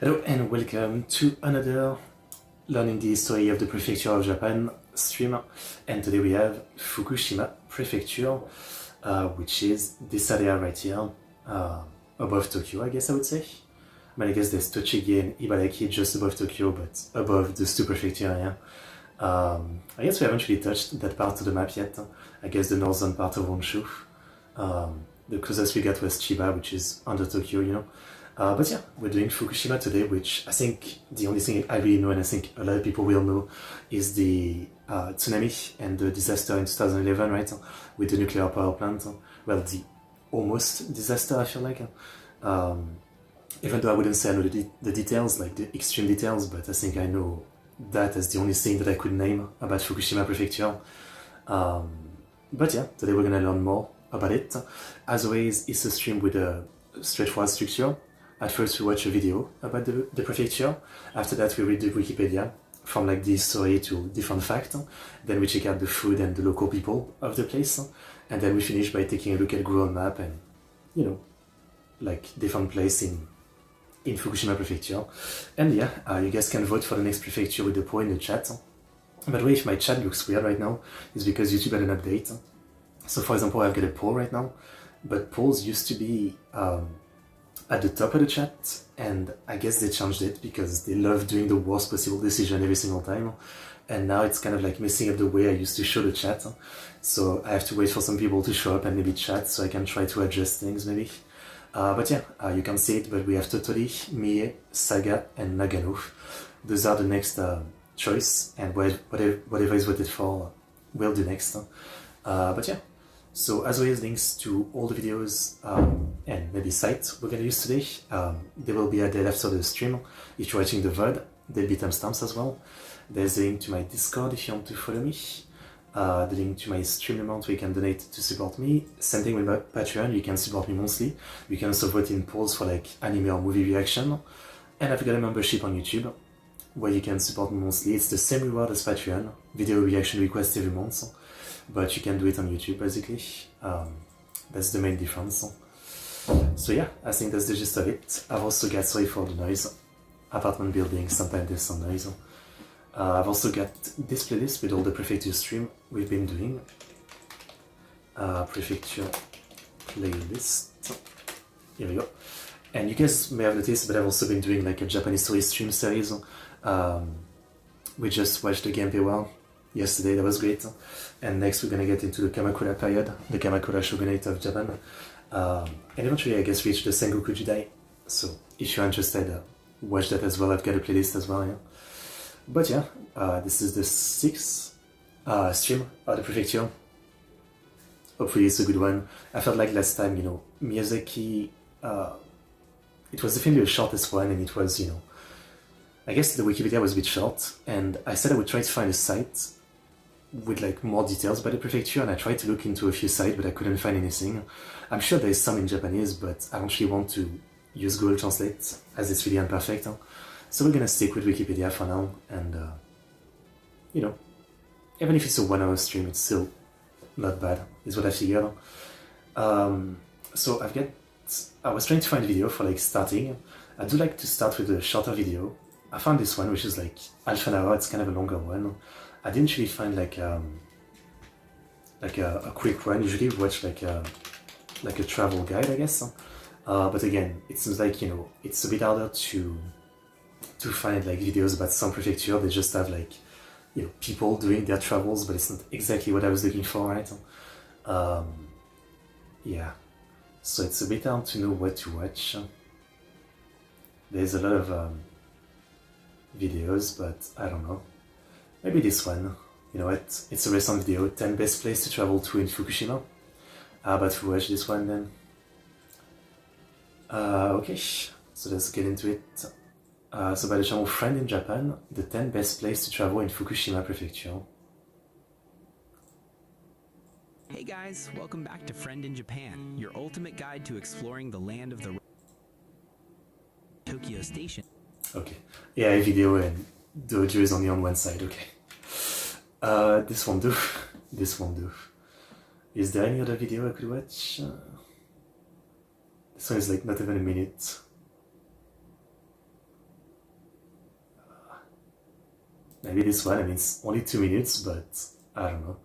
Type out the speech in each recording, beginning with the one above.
Hello and welcome to another Learning the History of the Prefecture of Japan stream. And today we have Fukushima Prefecture, which is this area right here, above Tokyo, I guess I would say. But I guess there's Tochigi and Ibaraki just above Tokyo, but above those two prefecture area. I guess we haven't really touched that part of the map yet. I guess the northern part of Honshu. The closest we got was Chiba, which is under Tokyo, you know. But yeah, we're doing Fukushima today, which I think the only thing I really know, and I think a lot of people will know, is the tsunami and the disaster in 2011, right? With the nuclear power plant. Well, the almost disaster, I feel like. Even though I wouldn't say I know the details, like the extreme details, but I think I know that as the only thing that I could name about Fukushima Prefecture. But yeah, today we're gonna learn more about it. As always, it's a stream with a straightforward structure. At first we watch a video about the prefecture. After that we read the Wikipedia from like the history to different facts. Then we check out the food and the local people of the place. And then we finish by taking a look at Google Map and, you know, like different place in Fukushima Prefecture. And yeah, you guys can vote for the next prefecture with the poll in the chat. By the way, if my chat looks weird right now, it's because YouTube had an update. So for example, I've got a poll right now, but polls used to be at the top of the chat, and I guess they changed it because they love doing the worst possible decision every single time. And now it's kind of like messing up the way I used to show the chat. So I have to wait for some people to show up and maybe chat so I can try to adjust things maybe. But yeah, you can see it, but we have Totori, Mie, Saga, and Nagano. Those are the next choice, and whatever is voted for will do next. But yeah, so as always, links to all the videos and maybe sites we're going to use today. They will be added after the stream. If you're watching the VOD, there'll be timestamps as well. There's a link to my Discord if you want to follow me. The link to my stream amount where you can donate to support me. Same thing with my Patreon, you can support me monthly. You can also vote in polls for like anime or movie reaction. And I've got a membership on YouTube where you can support me monthly. It's the same reward as Patreon, video reaction request every month, but you can do it on YouTube basically. That's the main difference. So yeah, I think that's the gist of it. I've also got, sorry for the noise, apartment building, sometimes there's some noise. I've also got this playlist with all the prefecture stream we've been doing. Prefecture playlist. Here we go. And you guys may have noticed, but I've also been doing like a Japanese story stream series. We just watched the gameplay well yesterday, that was great. And next we're gonna get into the Kamakura period, the Kamakura shogunate of Japan. And eventually I guess reach the Sengoku Jidai. So if you're interested, watch that as well. I've got a playlist as well, yeah. But yeah, this is the 6th stream of the prefecture. Hopefully it's a good one. I felt like last time, you know, Miyazaki, it was definitely the shortest one, and it was, you know, I guess the Wikipedia was a bit short, and I said I would try to find a site with like more details about the prefecture, and I tried to look into a few sites, but I couldn't find anything. I'm sure there's some in Japanese, but I don't really want to use Google Translate, as it's really imperfect. So we're gonna stick with Wikipedia for now, and you know, even if it's a 1 hour stream, it's still not bad, is what I figured. So I was trying to find a video for like starting. I do like to start with a shorter video. I found this one, which is like half an hour, it's kind of a longer one. I didn't really find like a quick one. Usually watch like a travel guide, I guess. But again, it seems like, you know, it's a bit harder to find like videos about some prefecture. They just have like, you know, people doing their travels, but it's not exactly what I was looking for, right? Yeah, so it's a bit hard to know what to watch. There's a lot of videos, but I don't know. Maybe this one. You know what? It's a recent video, 10 best places to travel to in Fukushima. How about we watch this one then? Okay, so let's get into it. So by the channel Friend in Japan, the 10 best places to travel in Fukushima Prefecture. Hey guys, welcome back to Friend in Japan, your ultimate guide to exploring the land of the Tokyo Station. Okay, yeah, a video and the audio is only on one side, okay. This won't do, this won't do. Is there any other video I could watch? This one is like not even a minute. maybe this one, I mean, it's only 2 minutes, but I don't know.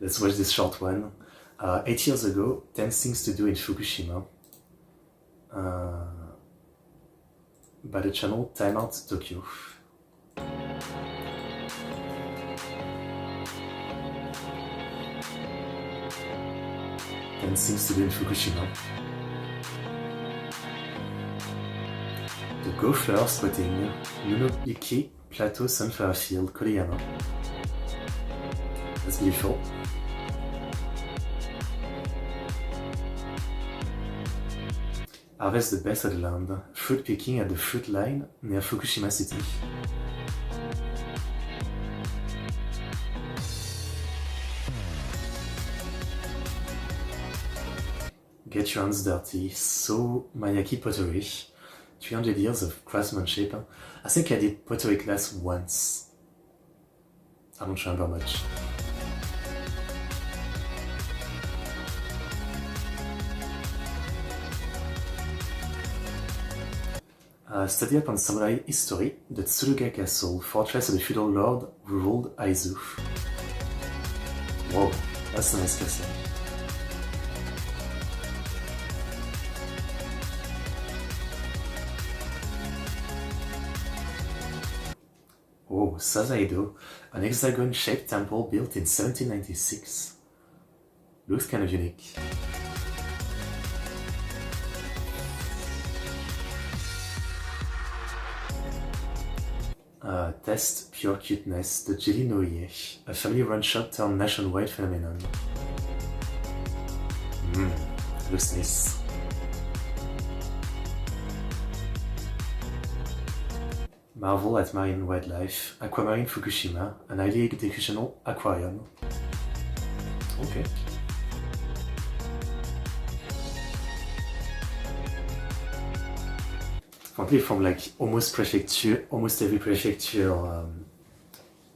Let's watch this short one. 8 years ago, 10 things to do in Fukushima. By the channel Time Out Tokyo. And things to do in Fukushima. The gopher spotting, Nunobiki Plateau Sunflower Field, Koreama. That's beautiful. Harvest the best of the land. Fruit picking at the fruit line near Fukushima City. Get your hands dirty. So Mayaki pottery. 300 years of craftsmanship. I think I did pottery class once. I don't remember much. Study up on samurai history, the Tsuruga Castle, fortress of the feudal lord who ruled Aizu. Whoa, that's a nice castle. Oh, Sasaido, an hexagon-shaped temple built in 1796. Looks kind of unique. Test Pure Cuteness, the Jelly no Ie, a family-run shop turned nationwide phenomenon. Looks nice. Marvel at Marine Wildlife, Aquamarine Fukushima, an highly educational aquarium. Okay. Frankly, from like almost every prefecture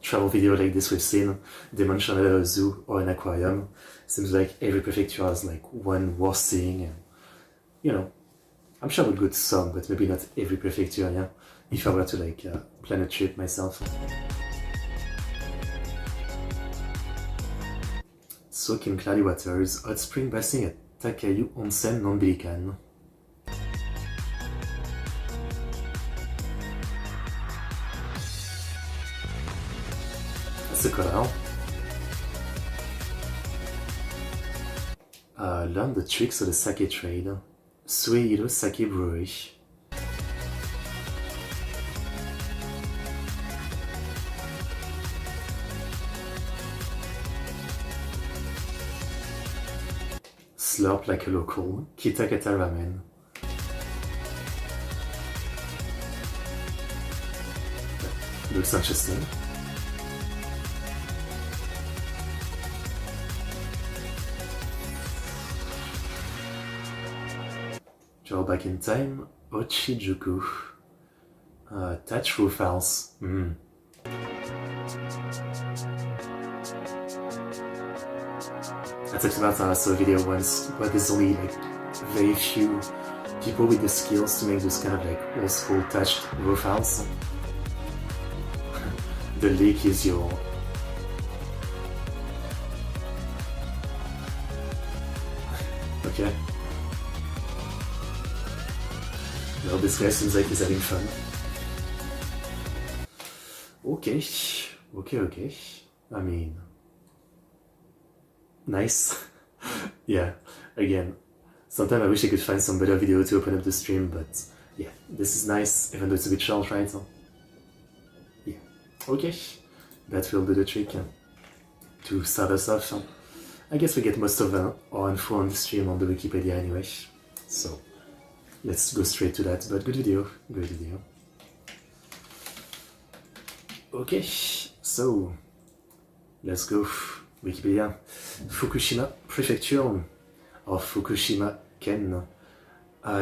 travel video like this we've seen, they mention a zoo or an aquarium. Seems like every prefecture has like one worst thing, and you know, I'm sure I would go to some, but maybe not every prefecture, yeah, if I were to like plan a trip myself. Soak in cloudy waters, hot spring bathing at Takayu Onsen non-Bilikan. That's a color. Learn the tricks of the sake trade. Suehiro Sake Brewery. Slurp like a local. Kitakata Ramen. Looks interesting. Travel back in time, Ochijuku. Thatch roof house. I talked about I saw a video once, but there's only like very few people with the skills to make this kind of like old school thatched roof house. The lake is your... Okay. Well, this guy seems like he's having fun. Okay. I mean... Nice. Yeah, again, sometimes I wish I could find some better video to open up the stream, but yeah, this is nice, even though it's a bit short, right? So, yeah, okay, that will do the trick to start us off. I guess we get most of our info on the stream on the Wikipedia anyway, so let's go straight to that, but good video. Okay, so let's go. Wikipedia. Fukushima Prefecture, or Fukushima Ken,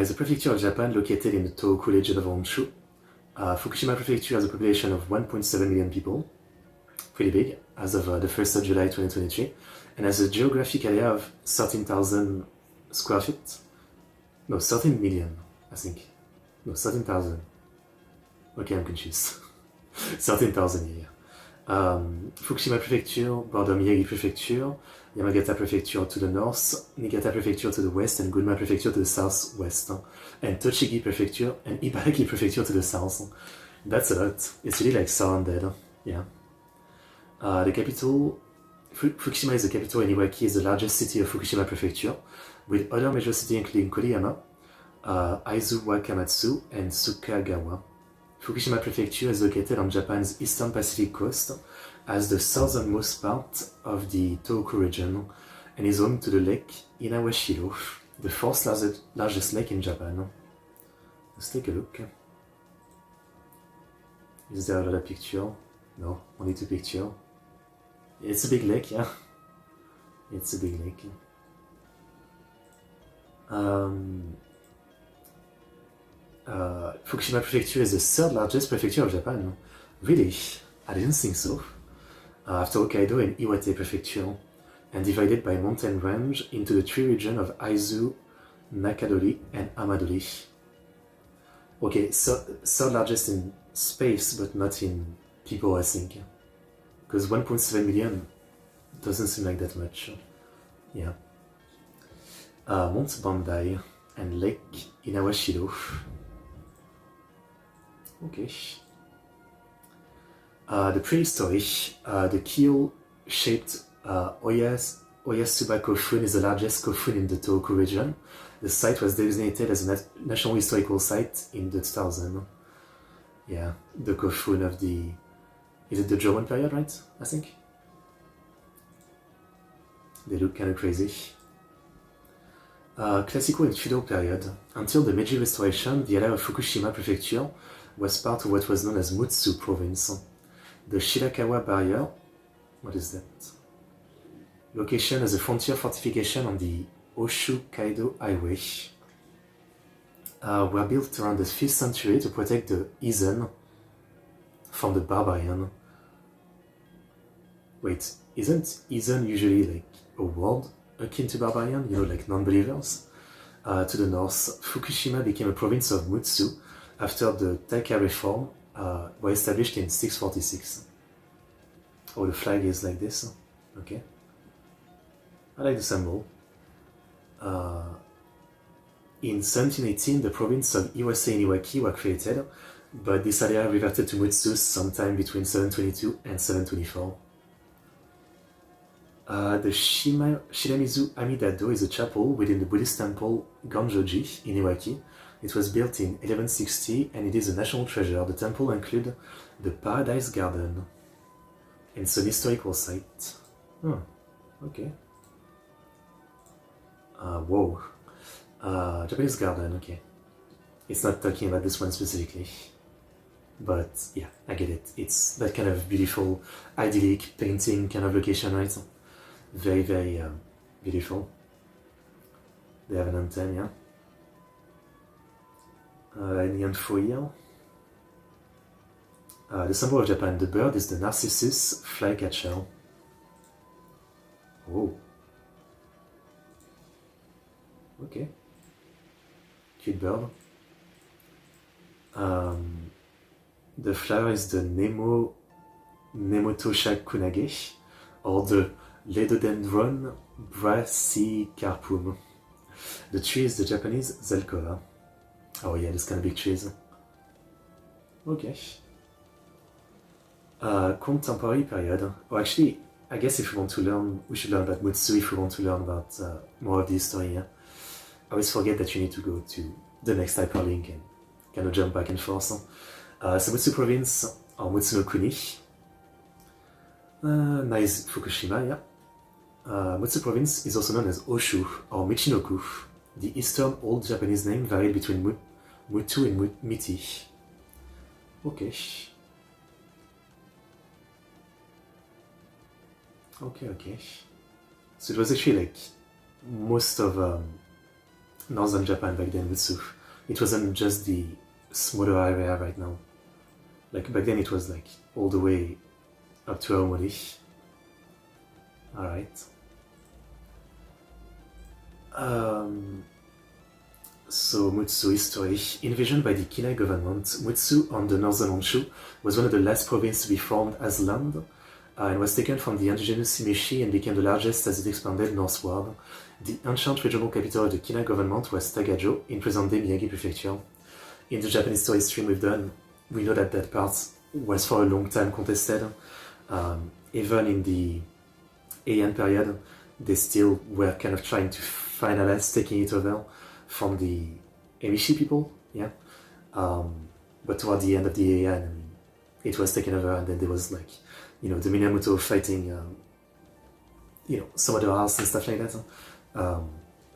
is a prefecture of Japan located in the Tohoku region of Honshu. Fukushima Prefecture has a population of 1.7 million people, pretty big, as of the 1st of July 2023, and has a geographic area of 13,000 square feet. No, 13 million, I think. No, 13,000. Okay, I'm confused. 13,000, yeah. Fukushima Prefecture, border Miyagi Prefecture, Yamagata Prefecture to the north, Niigata Prefecture to the west, and Gunma Prefecture to the southwest, and Tochigi Prefecture and Ibaraki Prefecture to the south. That's a lot. It's really like surrounded. Yeah. The capital, Fukushima is the capital, and Iwaki is the largest city of Fukushima Prefecture, with other major cities including Koriyama, Aizu Wakamatsu, and Sukagawa. Fukushima Prefecture is located on Japan's eastern Pacific coast as the southernmost part of the Tohoku region and is home to the lake Inawashiro, the fourth largest lake in Japan. Let's take a look. Is there another picture? No, only two pictures. It's a big lake, yeah. It's a big lake. Fukushima Prefecture is the third largest prefecture of Japan. Really? I didn't think so. After Hokkaido and Iwate Prefecture, and divided by mountain range into the three regions of Aizu, Nakadori, and Amadori. Okay, so third largest in space, but not in people, I think. Because 1.7 million doesn't seem like that much. Yeah. Mount Bandai and Lake Inawashiro. Okay. The prehistory, the keel-shaped Oyasuba Kofun is the largest kofun in the Tohoku region. The site was designated as a National Historical Site in the 2000. Yeah, the kofun of the... Is it the German period, right? I think? They look kind of crazy. Classical and feudal period. Until the Meiji Restoration, the area of Fukushima Prefecture was part of what was known as Mutsu Province. The Shirakawa Barrier, what is that? Location as a frontier fortification on the Oshu-Kaido Highway. Were built around the 5th century to protect the Izen from the barbarian. Wait, isn't Izen usually like a word akin to barbarian, you know, like non-believers? To the north, Fukushima became a province of Mutsu after the Taika reform was established in 646. Oh, the flag is like this. Okay. I like the symbol. In 1718, the province of Iwase and Iwaki were created, but this area reverted to Mutsu sometime between 722 and 724. The Shiramizu Amida-do is a chapel within the Buddhist temple Ganjoji in Iwaki. It was built in 1160 and it is a national treasure. The temple includes the Paradise Garden. And it's an historical site. Oh, okay. Whoa. Japanese garden, okay. It's not talking about this one specifically. But yeah, I get it. It's that kind of beautiful, idyllic painting kind of location, right? Very, very beautiful. They have an antenna, yeah. Any info here? The symbol of Japan, the bird is the Narcissus flycatcher. Oh. Okay. Cute bird. The flower is the Nemotosha kunage, or the Ledodendron brassicarpum. The tree is the Japanese Zelkova. Oh yeah, this kind of big trees. Okay. Contemporary period. Oh, actually, I guess if we want to learn, we should learn about Mutsu if we want to learn about more of the history. Yeah? I always forget that you need to go to the next hyperlink and kind of jump back and forth. So Mutsu province, or Mutsu no Kuni. Nice Fukushima, yeah. Mutsu province is also known as Oshu, or Michinoku. The eastern old Japanese name varied between Mutu and Miti. Okay. Okay. So it was actually like most of northern Japan back then, Mutsu. It wasn't just the smaller area right now. Like back then it was like all the way up to Aomori. Alright. So Mutsu history. Envisioned by the Kinai government, Mutsu on the northern Honshu was one of the last provinces to be formed as land and was taken from the indigenous Shimishi and became the largest as it expanded northward. The ancient regional capital of the Kina government was Tagajo in present-day Miyagi Prefecture. In the Japanese story stream we've done, we know that that part was for a long time contested. Even in the Heian period, they still were kind of trying to finalize taking it over from the Emishi people, yeah. But toward the end of the Heian, I mean, it was taken over, and then there was like, you know, the Minamoto fighting, you know, some other house and stuff like that.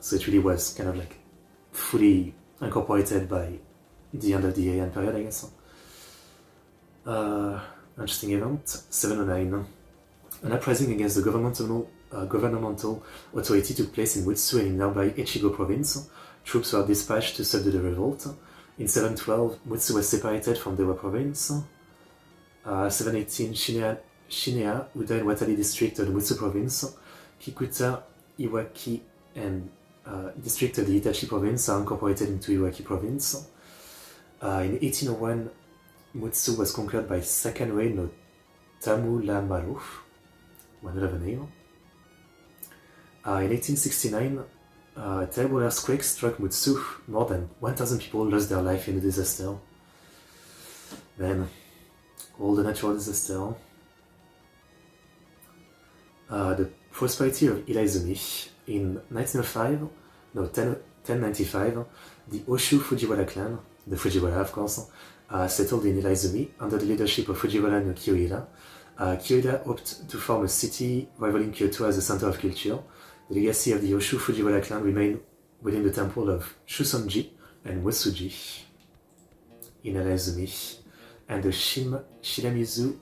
So it really was kind of like fully incorporated by the end of the Heian period, I guess. Interesting event, 709. An uprising against the governmental authority took place in Mutsu and in nearby Echigo province. Troops were dispatched to subdue the revolt. In 712, Mutsu was separated from Dewa province. 718, Shinea, Uda and Watari district of the Mutsu province, Kikuta, Iwaki, and district of the Itachi province are incorporated into Iwaki province. In 1801, Mutsu was conquered by Sakanwei no Tamulamaru, one hell of a name. In 1869, a terrible earthquake struck Mutsu. More than 1,000 people lost their life in the disaster. Then, all the natural disaster. The prosperity of Ilaizumi. In 1095, the Oshu Fujiwara clan, the Fujiwara of course, settled in Ilaizumi under the leadership of Fujiwara no Kiyohira. Kiyohira hoped to form a city rivaling Kyoto as a center of culture. The legacy of the Oshu Fujiwara clan remained within the temple of Shusonji and Musuji in Ilaizumi, and the Shiramizu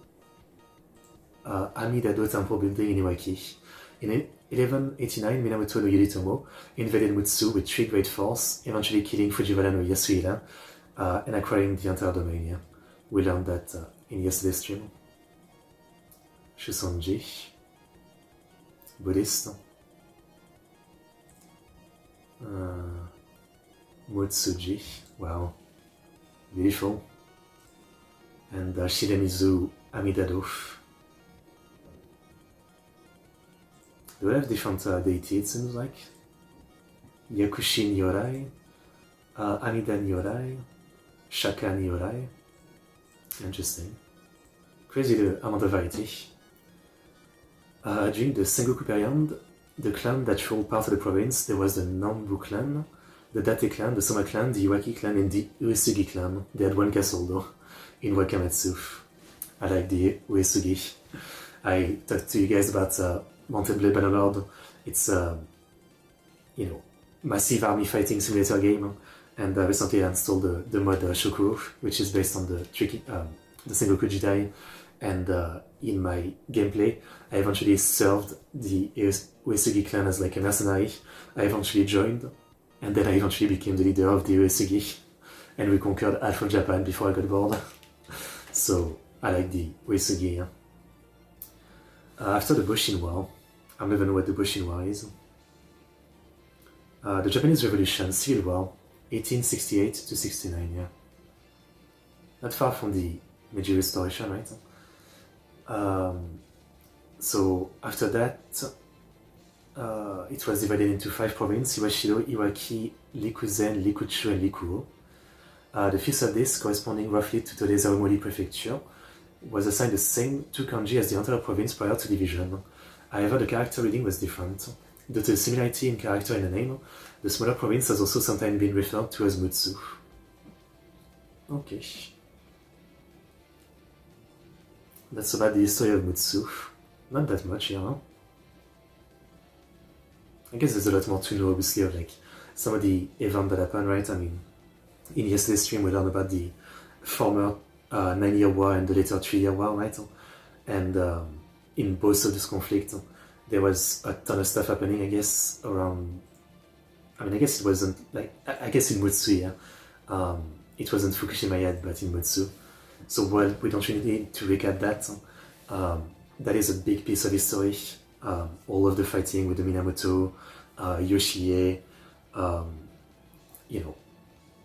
Amidado temple building in Iwaki. In 1189, Minamoto no Yoritomo invaded Mutsu with 3 great force, eventually killing Fujiwara no Yasuhira and acquiring the entire domain. Yeah. We learned that in yesterday's stream. Shusonji, Buddhist, Mutsuji, wow, beautiful, and Shiramizu Amidado. They all have different deity, it seems like. Yakushi Nyorai, Amida Nyorai, Shaka Nyorai. Interesting. Crazy the amount of variety. During the Sengoku period, the clan that ruled part of the province, there was the Nambu clan, the Date clan, the Soma clan, the Iwaki clan, and the Uesugi clan. They had one castle though, in Wakamatsu. I like the Uesugi. I talked to you guys about Mountain Blade Bannerlord. It's you know, massive army fighting simulator game, and recently I installed the mod Shokuro, which is based on the Sengoku Jidai, and in my gameplay I eventually served the Uesugi clan as like a mercenary. I eventually joined, and then I eventually became the leader of the Uesugi, and we conquered half of Japan before I got bored. So I like the Uesugi. Yeah. After the Boshin War, I don't even know what the Boshin War is. The Japanese Revolution, Civil War, 1868 to 69, yeah. Not far from the Meiji Restoration, right? So after that, it was divided into 5 provinces: Iwashiro, Iwaki, Likuzen, Likuchu, and Likuo. The fifth of this, corresponding roughly to today's Aomori Prefecture, was assigned the same 2 kanji as the entire province prior to division. However, the character reading was different. Due to the similarity in character and the name, the smaller province has also sometimes been referred to as Mutsu. Okay. That's about the history of Mutsu. Not that much here, huh? I guess there's a lot more to know, obviously, of like some of the events that happened, right? I mean, in yesterday's stream we learned about the former 9-year war and the later 3-year war, right? And in both of this conflict, there was a ton of stuff happening, I guess, around... I mean, I guess it wasn't, like, I guess in Mutsu, yeah. It wasn't Fukushima yet, but in Mutsu. So, well, we don't really need to recap that. That is a big piece of history. All of the fighting with the Minamoto, Yoshie, you know,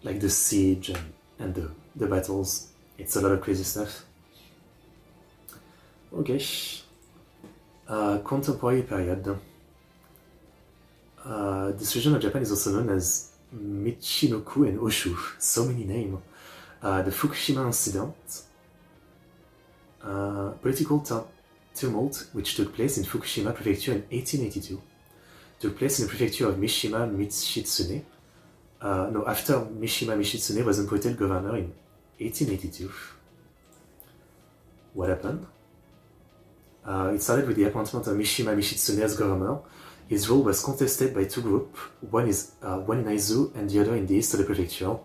like the siege and the battles. It's a lot of crazy stuff. Okay, Contemporary period. This region of Japan is also known as Michinoku and Oshu. So many names. The Fukushima incident. Political tumult which took place in Fukushima Prefecture in 1882. Took place in the prefecture of Mishima Michitsune. After Mishima Michitsune was appointed governor in 1882. What happened? It started with the appointment of Mishima Michitsune as governor. His rule was contested by two groups, one in Aizu and the other in the east of the prefecture,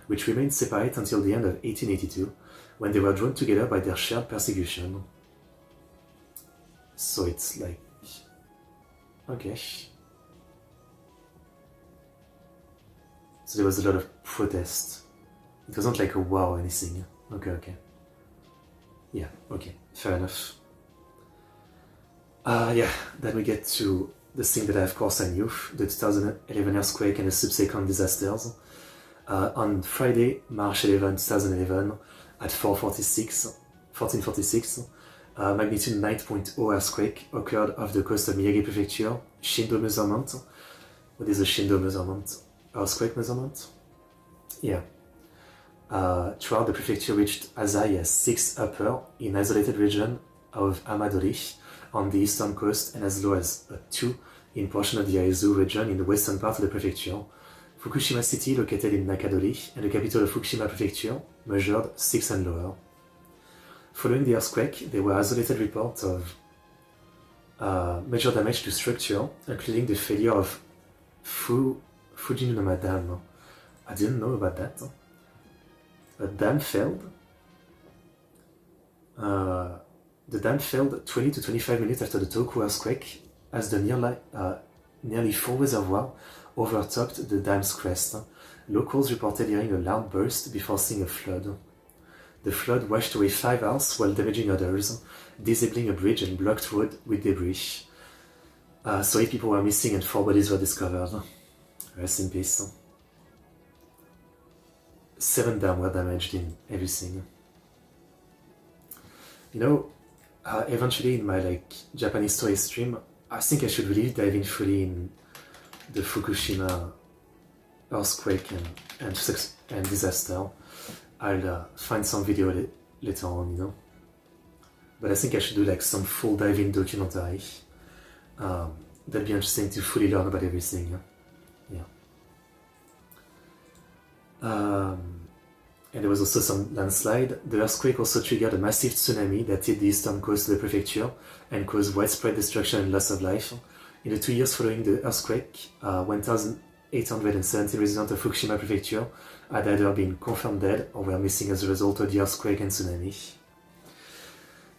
which remained separate until the end of 1882, when they were drawn together by their shared persecution. So it's like... okay. So there was a lot of protest. It wasn't like a war or anything. Okay. Yeah, okay, fair enough. Then we get to the thing that of course I knew, the 2011 earthquake and the subsequent disasters. On Friday, March 11, 2011, at 1446, magnitude 9.0 earthquake occurred off the coast of Miyagi Prefecture. Shindo measurement. What is a Shindo measurement? Earthquake measurement? Yeah. Throughout the prefecture reached as high as 6 upper in isolated region of Amadori on the eastern coast and as low as 2 in portion of the Aizu region in the western part of the prefecture. Fukushima City, located in Nakadori, and the capital of Fukushima Prefecture, measured 6 and lower. Following the earthquake, there were isolated reports of major damage to structure, including the failure of Fujinuma Dam. I didn't know about that. A dam failed. The dam failed 20 to 25 minutes after the Tohoku earthquake, as the nearly full reservoir overtopped the dam's crest. Locals reported hearing a loud burst before seeing a flood. The flood washed away 5 houses while damaging others, disabling a bridge and blocked road with debris. So 8 people were missing and 4 bodies were discovered. Rest in peace. 7 dams were damaged in everything. You know, eventually in my Japanese story stream, I think I should really dive in fully in the Fukushima earthquake and disaster. I'll find some video later on, you know. But I think I should do some full dive-in documentary. That'd be interesting to fully learn about everything. Yeah. And there was also some landslide. The earthquake also triggered a massive tsunami that hit the eastern coast of the prefecture and caused widespread destruction and loss of life. In the 2 years following the earthquake, 1,870 residents of Fukushima Prefecture had either been confirmed dead or were missing as a result of the earthquake and tsunami.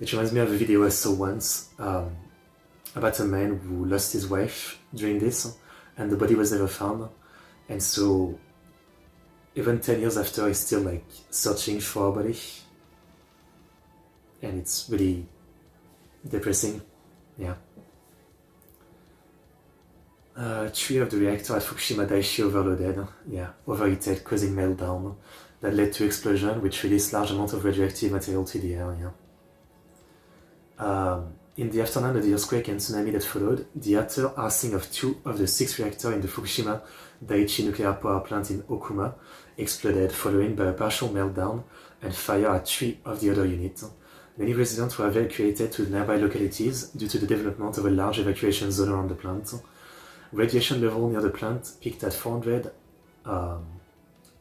It reminds me of a video I saw once about a man who lost his wife during this, and the body was never found. And so, even 10 years after, he's still searching for her body. And it's really depressing. Yeah. 3 of the reactors at Fukushima Daiichi overloaded, overheated, causing meltdown. That led to explosion, which released large amounts of radioactive material to the air. In the aftermath of the earthquake and tsunami that followed, the utter arcing of 2 of the 6 reactors in the Fukushima Daiichi nuclear power plant in Okuma exploded, following by a partial meltdown and fire at 3 of the other units. Many residents were evacuated to nearby localities due to the development of a large evacuation zone around the plant. Radiation level near the plant peaked at 400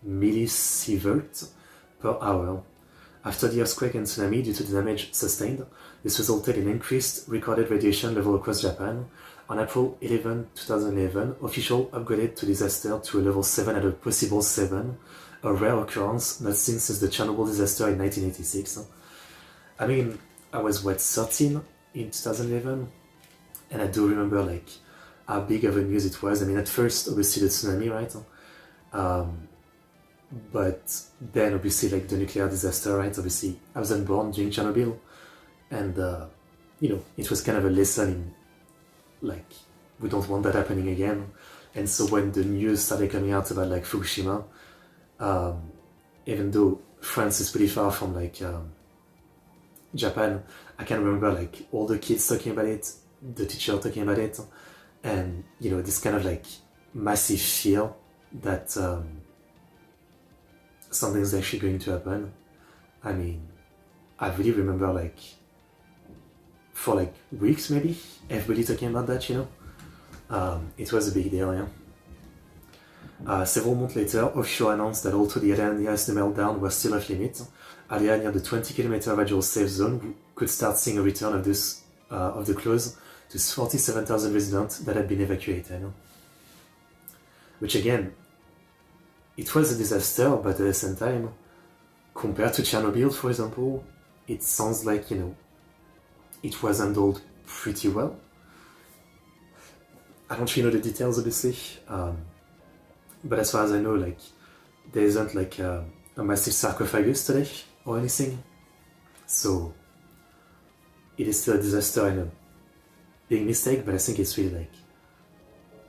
millisieverts per hour. After the earthquake and tsunami, due to the damage sustained, this resulted in increased recorded radiation level across Japan. On April 11, 2011, officials upgraded to disaster to a level 7 at a possible 7, a rare occurrence not seen since the Chernobyl disaster in 1986. I mean, I was 13 in 2011, and I do remember how big of a news it was. I mean, at first, obviously the tsunami, right? But then obviously the nuclear disaster, right? Obviously, I wasn't born during Chernobyl, and it was kind of a lesson in we don't want that happening again. And so when the news started coming out about Fukushima, even though France is pretty far from Japan, I can remember all the kids talking about it, the teacher talking about it, and this kind of like massive fear that something's actually going to happen. I mean, I really remember like for like weeks maybe everybody talking about that. It was a big deal. Several months later, offshore announced that although the area nearest the meltdown was still off limit, area near the 20-kilometer radial safe zone could start seeing a return of the close to 47,000 residents that had been evacuated. Which again, it was a disaster, but at the same time, compared to Chernobyl, for example, it sounds like, it was handled pretty well. I don't really know the details, obviously, but as far as I know, like, there isn't like a massive sarcophagus today or anything, so it is still a disaster and a big mistake, but I think it's really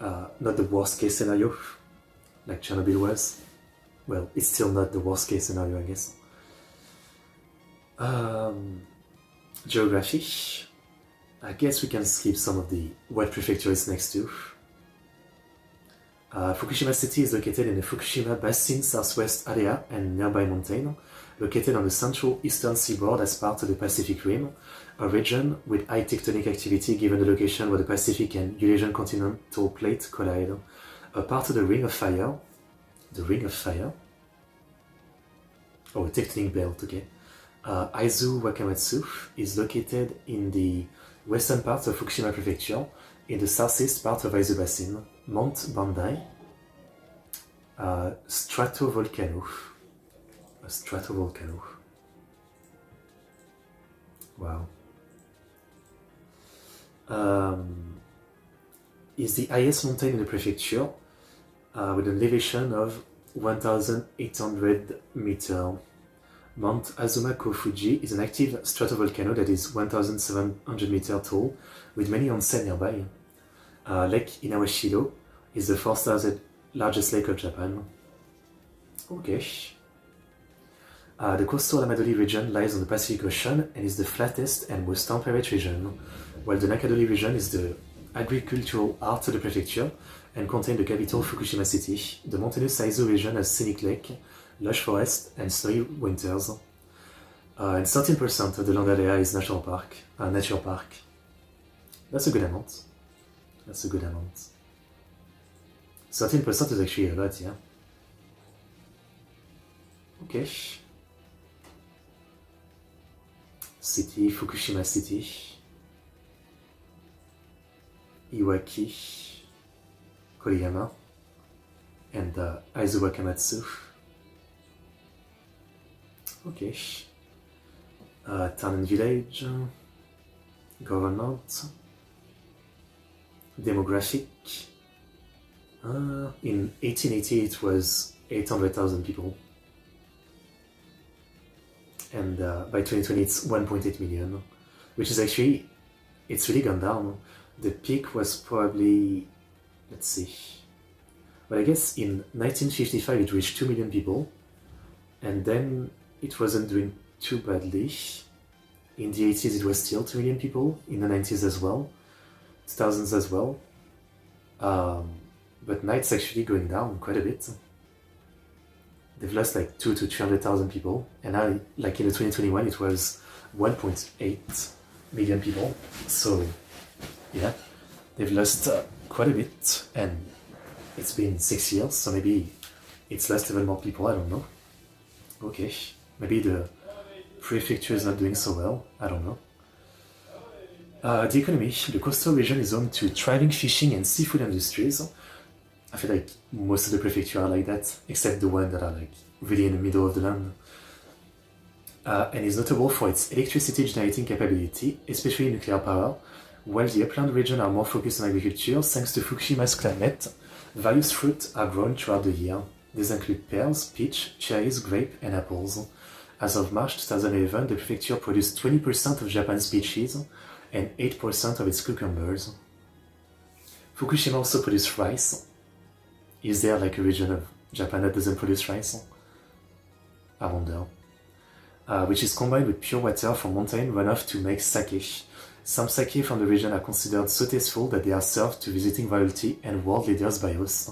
like not the worst case scenario like Chernobyl was. Well, it's still not the worst case scenario, I guess. Geography. I guess we can skip some of the what prefecture is next to. Fukushima city is located in the Fukushima Basin southwest area and nearby mountain, located on the central eastern seaboard as part of the Pacific Rim, a region with high tectonic activity given the location where the Pacific and Eurasian continental plate collide. A part of the Ring of Fire, oh, a tectonic belt, okay. Aizu Wakamatsu is located in the western part of Fukushima Prefecture, in the southeast part of Aizu Basin. Mount Bandai, stratovolcano. A stratovolcano. Wow. Is the highest mountain in the prefecture with an elevation of 1,800 meters. Mount Azuma Kofuji is an active stratovolcano that is 1,700 meters tall, with many onsen nearby. Lake Inawashiro is the fourth largest lake of Japan. Okay. The coastal Amadori region lies on the Pacific Ocean and is the flattest and most temperate region, while the Nakadori region is the agricultural heart of the prefecture and contains the capital Fukushima city. The mountainous Aizu region has scenic lake, lush forest, and snowy winters. And 13% of the land area is nature park. That's a good amount. 13% is actually a lot, yeah. Okay. City, Fukushima City. Iwaki, Koriyama, and Aizu Wakamatsu. Okay. Town and village. Government. Demographic. In 1880 it was 800,000 people. And by 2020 it's 1.8 million, which is actually, it's really gone down. The peak was probably, let's see, well, I guess in 1955 it reached 2 million people, and then it wasn't doing too badly. In the 80s it was still 2 million people, in the 90s as well, 2000s as well, but now it's actually going down quite a bit. They've lost like 200,000 to 300,000 people, and now, like in the 2021 it was 1.8 million people, so yeah, they've lost quite a bit, and it's been 6 years, so maybe it's lost even more people, I don't know. Okay, maybe the prefecture is not doing so well, I don't know. The economy, the coastal region is home to thriving fishing and seafood industries. I feel like most of the prefecture are like that, except the ones that are like really in the middle of the land. And is notable for its electricity generating capability, especially nuclear power, while the upland region are more focused on agriculture. Thanks to Fukushima's climate, various fruits are grown throughout the year. These include pears, peach, cherries, grape, and apples. As of March 2011, the prefecture produced 20% of Japan's peaches and 8% of its cucumbers. Fukushima also produces rice. Is there like a region of Japan that doesn't produce rice? I wonder. Which is combined with pure water from mountain runoff to make sake. Some sake from the region are considered so tasteful that they are served to visiting royalty and world leaders by hosts.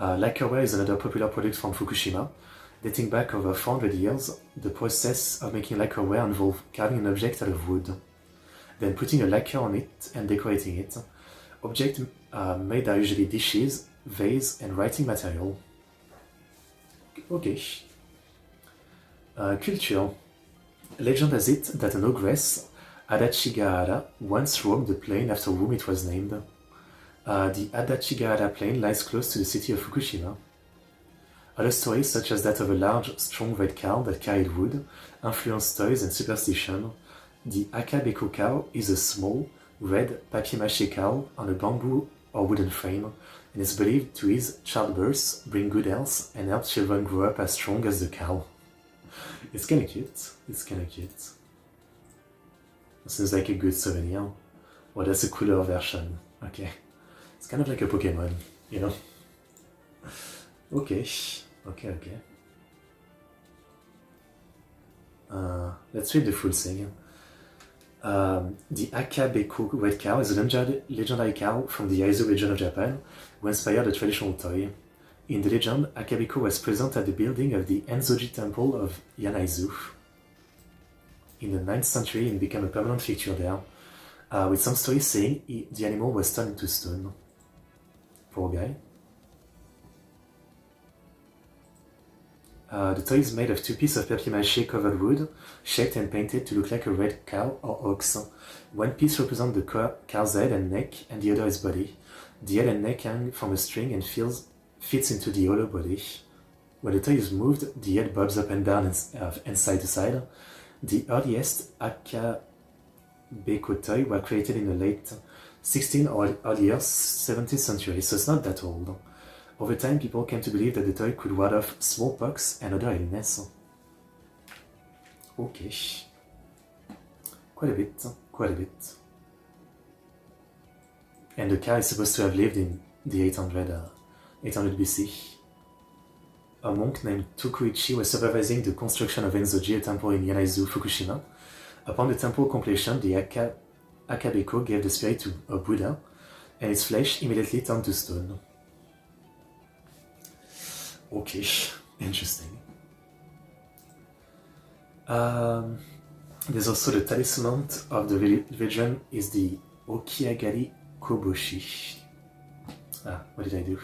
Lacquerware is another popular product from Fukushima. Dating back over 400 years, the process of making lacquerware involved carving an object out of wood, then putting a lacquer on it and decorating it. Objects made are usually dishes, vase, and writing material. Okay. Culture. Legend has it that an ogress, Adachigahara, once roamed the plain after whom it was named. The Adachigahara plain lies close to the city of Fukushima. Other stories, such as that of a large, strong red cow that carried wood, influenced toys and superstition. The Akabeko cow is a small, red papier-mâché cow on a bamboo or wooden frame, and is believed to ease childbirth, bring good health, and help children grow up as strong as the cow. It's kinda cute. It's kinda cute. Seems like a good souvenir. Well, that's a cooler version. Okay. It's kind of like a Pokemon, you know? Okay. Let's read the full thing. The Akabeko red cow is a legendary cow from the Aizu region of Japan who inspired a traditional toy. In the legend, Akabeko was present at the building of the Enzoji Temple of Yanaizu. In the 9th century and became a permanent fixture there, with some stories saying the animal was turned into stone. Poor guy. The toy is made of 2 pieces of papier-mâché covered wood, shaped and painted to look like a red cow or ox. One piece represents the cow's head and neck, and the other is body. The head and neck hang from a string and fits into the hollow body. When the toy is moved, the head bobs up and down and side to side. The earliest Akabeko toy were created in the late 16th or earlier 17th century, so it's not that old. Over time, people came to believe that the toy could ward off smallpox and other illness. Okay. Quite a bit. And the cow is supposed to have lived in the 800 BC. A monk named Tokuichi was supervising the construction of Enzoji, a temple in Yanaizu, Fukushima. Upon the temple completion, the Akabeko gave the spirit to a Buddha, and its flesh immediately turned to stone. Okay, interesting. There's also the talisman of the religion is the Okiagari Koboshi. What did I do?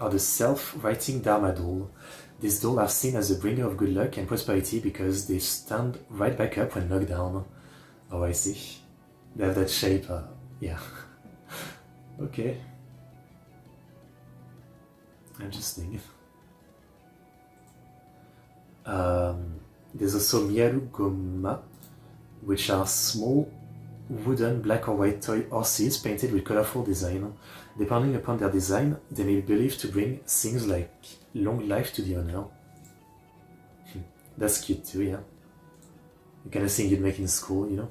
Or the self-writing Dharma doll. These dolls are seen as a bringer of good luck and prosperity because they stand right back up when knocked down. Oh, I see. They have that shape, yeah. Okay. Interesting. There's also Miarugoma, which are small wooden black or white toy horses painted with colorful design. Depending upon their design, they may be believed to bring things like long life to the owner. That's cute too, yeah. The kind of thing you'd make in school, you know.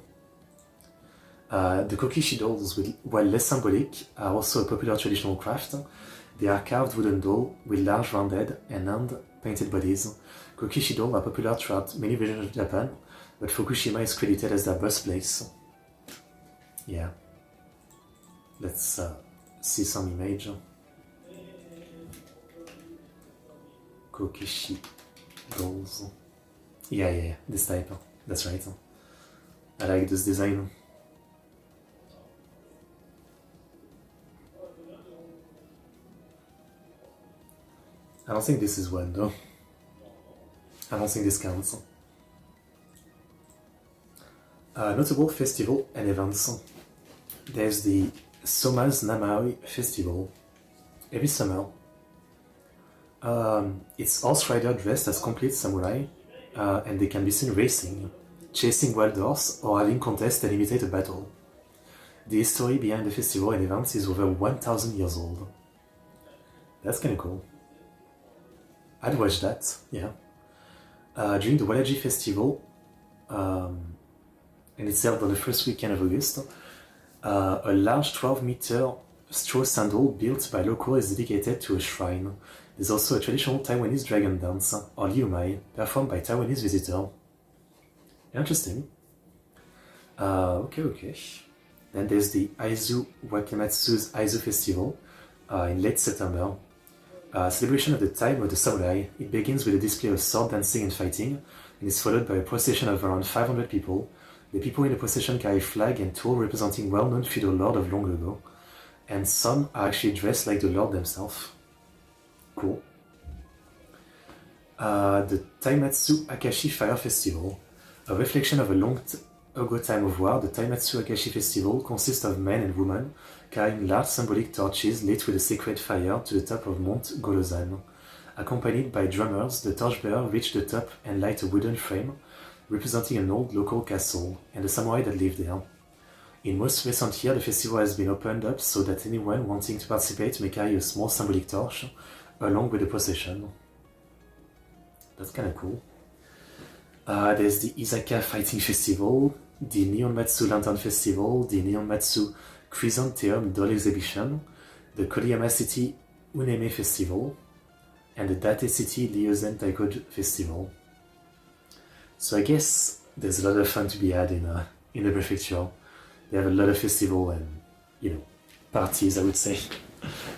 The kokishi dolls, while less symbolic, are also a popular traditional craft. They are carved wooden dolls with large round head and hand-painted bodies. Kokishi dolls are popular throughout many regions of Japan, but Fukushima is credited as their birthplace. Yeah. Let's see some image. Kokishi dolls. Yeah, this type. That's right. I like this design. I don't think this is one though. I don't think this counts. Notable festival and events. There's the Soma's Namaoi Festival. Every summer. It's horse rider dressed as complete samurai, and they can be seen racing, chasing wild horse, or having contests that imitate a battle. The history behind the festival and events is over 1,000 years old. That's kinda cool. I'd watch that, yeah. During the Walaji Festival, and it's held on the first weekend of August, a large 12-meter straw sandal built by locals is dedicated to a shrine. There's also a traditional Taiwanese dragon dance, or liu mai, performed by Taiwanese visitors. Interesting. Okay. Then there's the Aizu Wakamatsu's Aizu Festival in late September. Celebration of the time of the samurai. It begins with a display of sword dancing and fighting, and is followed by a procession of around 500 people. The people in the procession carry a flag and tool representing well-known feudal lord of long ago, and some are actually dressed like the lord themselves. Cool. The Taimatsu Akashi Fire Festival. A reflection of a long ago time of war, the Taimatsu Akashi Festival consists of men and women carrying large symbolic torches lit with a sacred fire to the top of Mount Golozan. Accompanied by drummers, the torchbearer reach the top and light a wooden frame representing an old local castle and the samurai that lived there. In most recent years, the festival has been opened up so that anyone wanting to participate may carry a small symbolic torch along with the procession. That's kind of cool. There's the Izaka Fighting Festival, the Nihonmatsu Lantern Festival, the Nihonmatsu Chrysanthemum Doll Exhibition, the Koriyama City Uneme Festival, and the Date City Ryozen Taiko Festival. So I guess there's a lot of fun to be had in the prefecture. They have a lot of festival and, parties, I would say.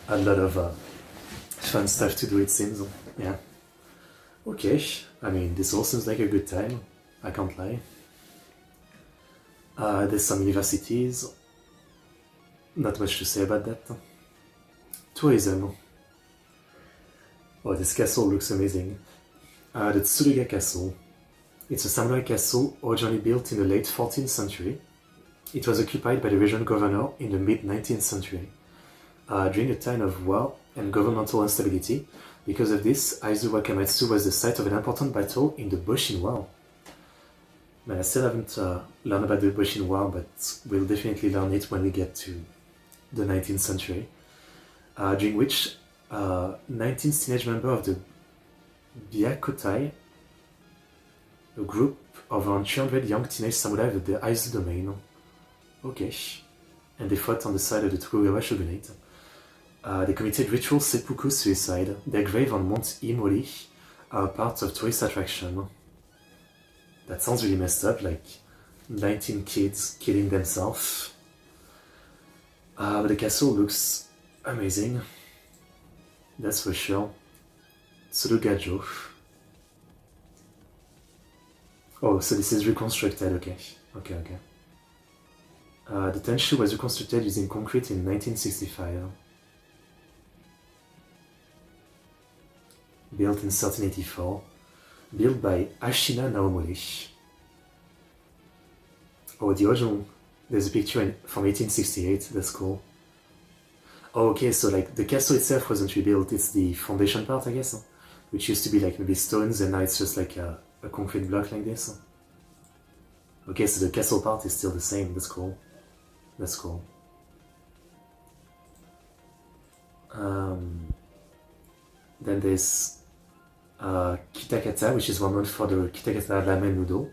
A lot of fun stuff to do, it seems. Yeah. Okay, I mean, this all seems like a good time. I can't lie. There's some universities. Not much to say about that. Tourism. Oh, this castle looks amazing. The Tsuruga Castle. It's a samurai castle originally built in the late 14th century. It was occupied by the regional governor in the mid-19th century. During a time of war and governmental instability, because of this, Aizu Wakamatsu was the site of an important battle in the Boshin War. Man, I still haven't learned about the Boshin War, but we'll definitely learn it when we get to the 19th century, during which 19 teenage members of the Byakutai, a group of around 300 young teenage samurai of the Aizu domain. Okay. And they fought on the side of the Tokugawa shogunate. They committed ritual seppuku suicide. Their grave on Mount Imori are part of tourist attraction. That sounds really messed up, like 19 kids killing themselves. But the castle looks amazing. That's for sure. Tsurugajo. Oh, so this is reconstructed, okay. Okay. The Tenshu was reconstructed using concrete in 1965. Built in 1384. Built by Ashina Naomori. Oh, the original, there's a picture from 1868, that's cool. Oh, okay, so like the castle itself wasn't rebuilt, it's the foundation part, I guess, which used to be like maybe stones, and now it's just like a concrete block like this. Okay, so the castle part is still the same, that's cool. That's cool. Then there's Kitakata, which is well known for the Kitakata Ramen noodle,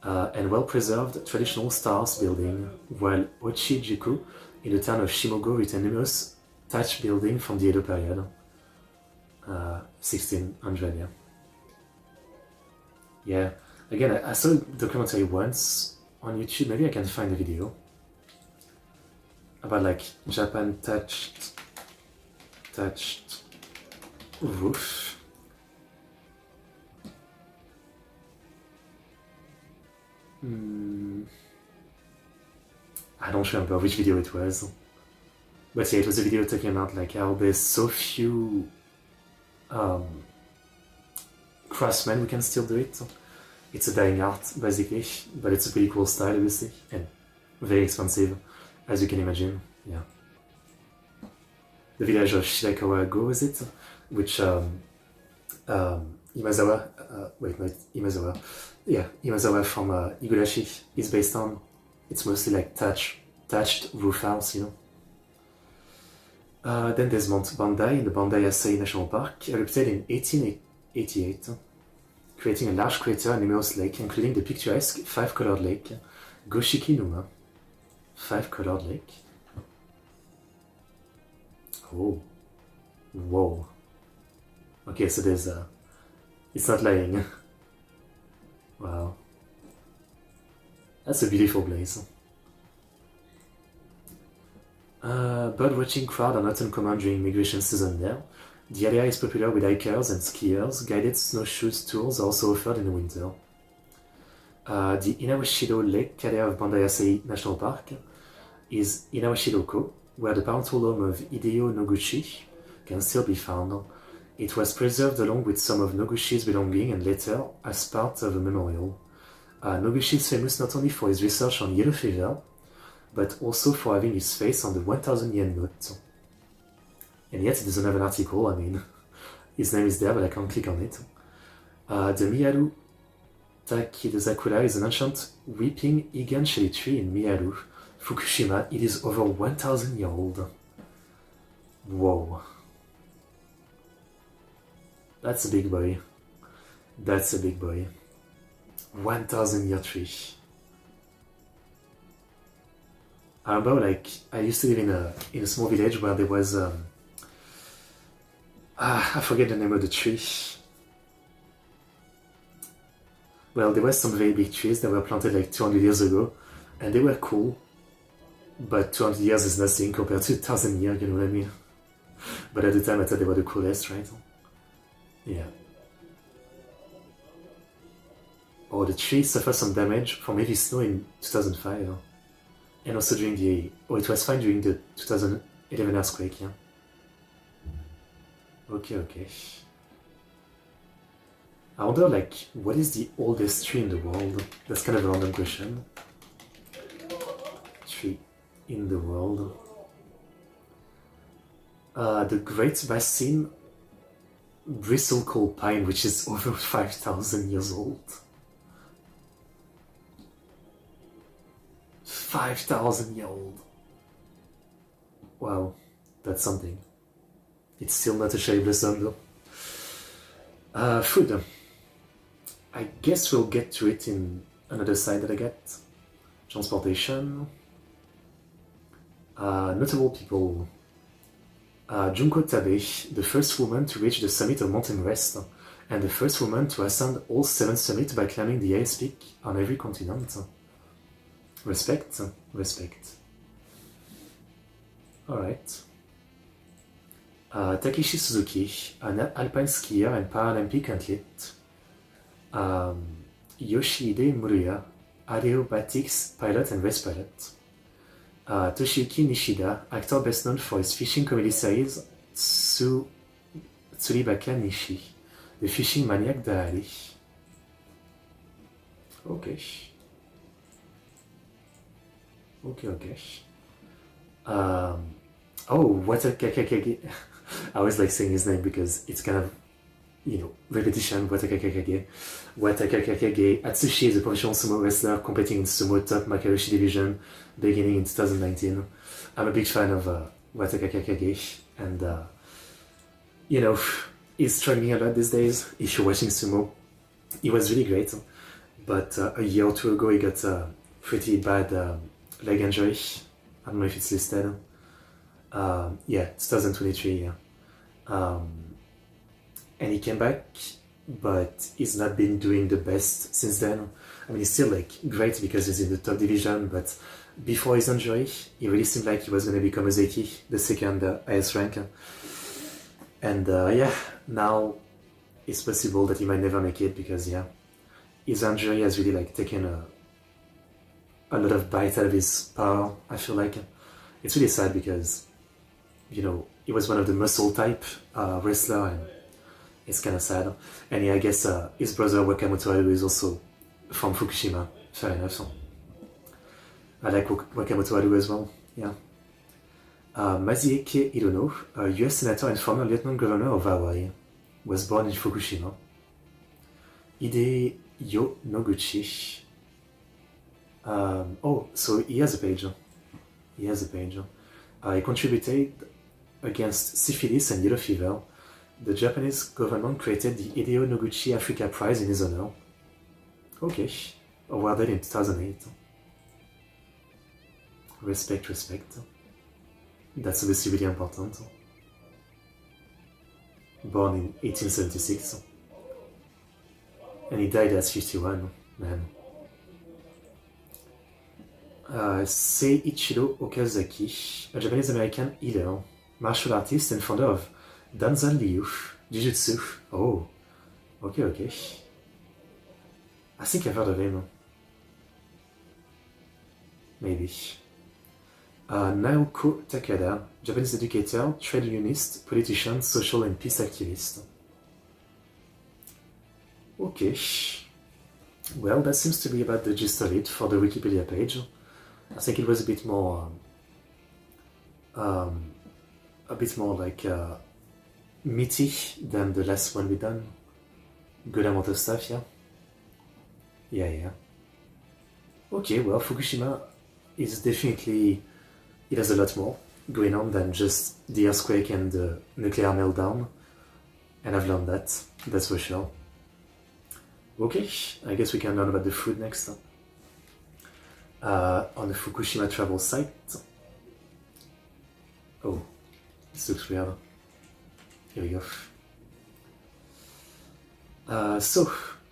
and well-preserved traditional stars building, while Ochijiku in the town of Shimogo retained numerous thatched buildings from the Edo period, 1600, yeah. Yeah, again, I saw a documentary once on YouTube, maybe I can find a video, about like Japan thatched roof. I don't remember which video it was, but yeah, it was a video talking about like how there's so few craftsmen who can still do it. It's a dying art basically, but it's a pretty cool style obviously, and very expensive, as you can imagine. Yeah. The village of Shirakawa-go, is it? Which Imazawa, Imazawa from Higurashi is based on. It's mostly like thatched roof house, you know. Then there's Mount Bandai in the Bandai Asai National Park, erupted in 1888, creating a large crater and numerous lakes, including the picturesque five-colored lake, Goshiki-numa. Five-colored lake. Oh. Whoa. Okay, so there's it's not lying. Wow. That's a beautiful place. Bird watching crowd are not uncommon during migration season there. The area is popular with hikers and skiers. Guided snowshoe tours are also offered in the winter. The Inawashido Lake area of Bandayasei National Park is Inawashido-ko, where the parental home of Hideo Noguchi can still be found. It was preserved along with some of Noguchi's belongings and later as part of a memorial. Noguchi is famous not only for his research on yellow fever, but also for having his face on the 1000 yen note. And yet it doesn't have an article, I mean, his name is there but I can't click on it. The Miyaru Takidezakura is an ancient weeping Igan shady tree in Miyaru, Fukushima. It is over 1000 years old. Whoa. That's a big boy. That's a big boy. 1000 year tree. I remember, like, I used to live in a small village where there was I forget the name of the tree. Well, there were some very big trees that were planted like 200 years ago, and they were cool, but 200 years is nothing compared to 1000 years, you know what I mean? But at the time I thought they were the coolest, right? Yeah. Oh, the tree suffered some damage from heavy snow in 2005. And also during the... Oh, it was fine during the 2011 earthquake, yeah. Okay. I wonder, like, what is the oldest tree in the world? That's kind of a random question. Tree in the world. The Great Basin bristlecone pine, which is over 5,000 years old. 5,000 years old. Wow, that's something. It's still not a cherry blossom though. Food. I guess we'll get to it in another side that I get. Transportation. Notable people. Junko Tabe, the first woman to reach the summit of Mount Everest, and the first woman to ascend all 7 summits by climbing the highest peak on every continent. Respect. Alright. Takeshi Suzuki, an alpine skier and Paralympic athlete. Yoshihide Muruya, aerobatics pilot and race pilot. Toshiyuki Nishida, actor best known for his fishing comedy series Tsuribaka Nishi, the fishing maniac diary. Okay. Watakakakage. I always like saying his name because it's kind of, you know, repetition. Watakakakage. Atsushi is a professional sumo wrestler competing in Sumo Top Makayoshi division beginning in 2019. I'm a big fan of Watakakakage, and you know, he's struggling a lot these days. If you're watching sumo, he was really great, but a year or two ago he got pretty bad leg injury. I don't know if it's listed. Yeah, 2023, yeah. And he came back, but he's not been doing the best since then. I mean, he's still like great because he's in the top division, but before his injury, he really seemed like he was going to become a Zeki, the second highest rank. And yeah, now it's possible that he might never make it because, yeah, his injury has really like taken a lot of bite out of his power. I feel like it's really sad because, you know, he was one of the muscle type wrestler, and it's kind of sad. And yeah, I guess his brother Wakamoto Haru is also from Fukushima. Fair enough. So I like Wakamoto Haru as well. Yeah. Mazieke Hirono, a US senator and former lieutenant governor of Hawaii, was born in Fukushima. Hideo Noguchi. So he has a page. He contributed against syphilis and yellow fever. The Japanese government created the Hideo Noguchi Africa Prize in his honor. Okay, awarded in 2008. Respect. That's obviously really important. Born in 1876. And he died at 51, man. Seiichiro Okazaki, a Japanese-American healer, martial artist and founder of Danzan Ryu, Jujutsu. Oh, okay. I think I've heard of him. Maybe. Naoko Takada, Japanese educator, trade unionist, politician, social and peace activist. Okay. Well, that seems to be about the gist of it for the Wikipedia page. I think it was a bit more like meaty than the last one we done. Good amount of stuff, yeah? Yeah. Okay, well, Fukushima is definitely, it has a lot more going on than just the earthquake and the nuclear meltdown. And I've learned that's for sure. Okay, I guess we can learn about the food next. On the Fukushima travel site. Oh, this looks weird. Here we go.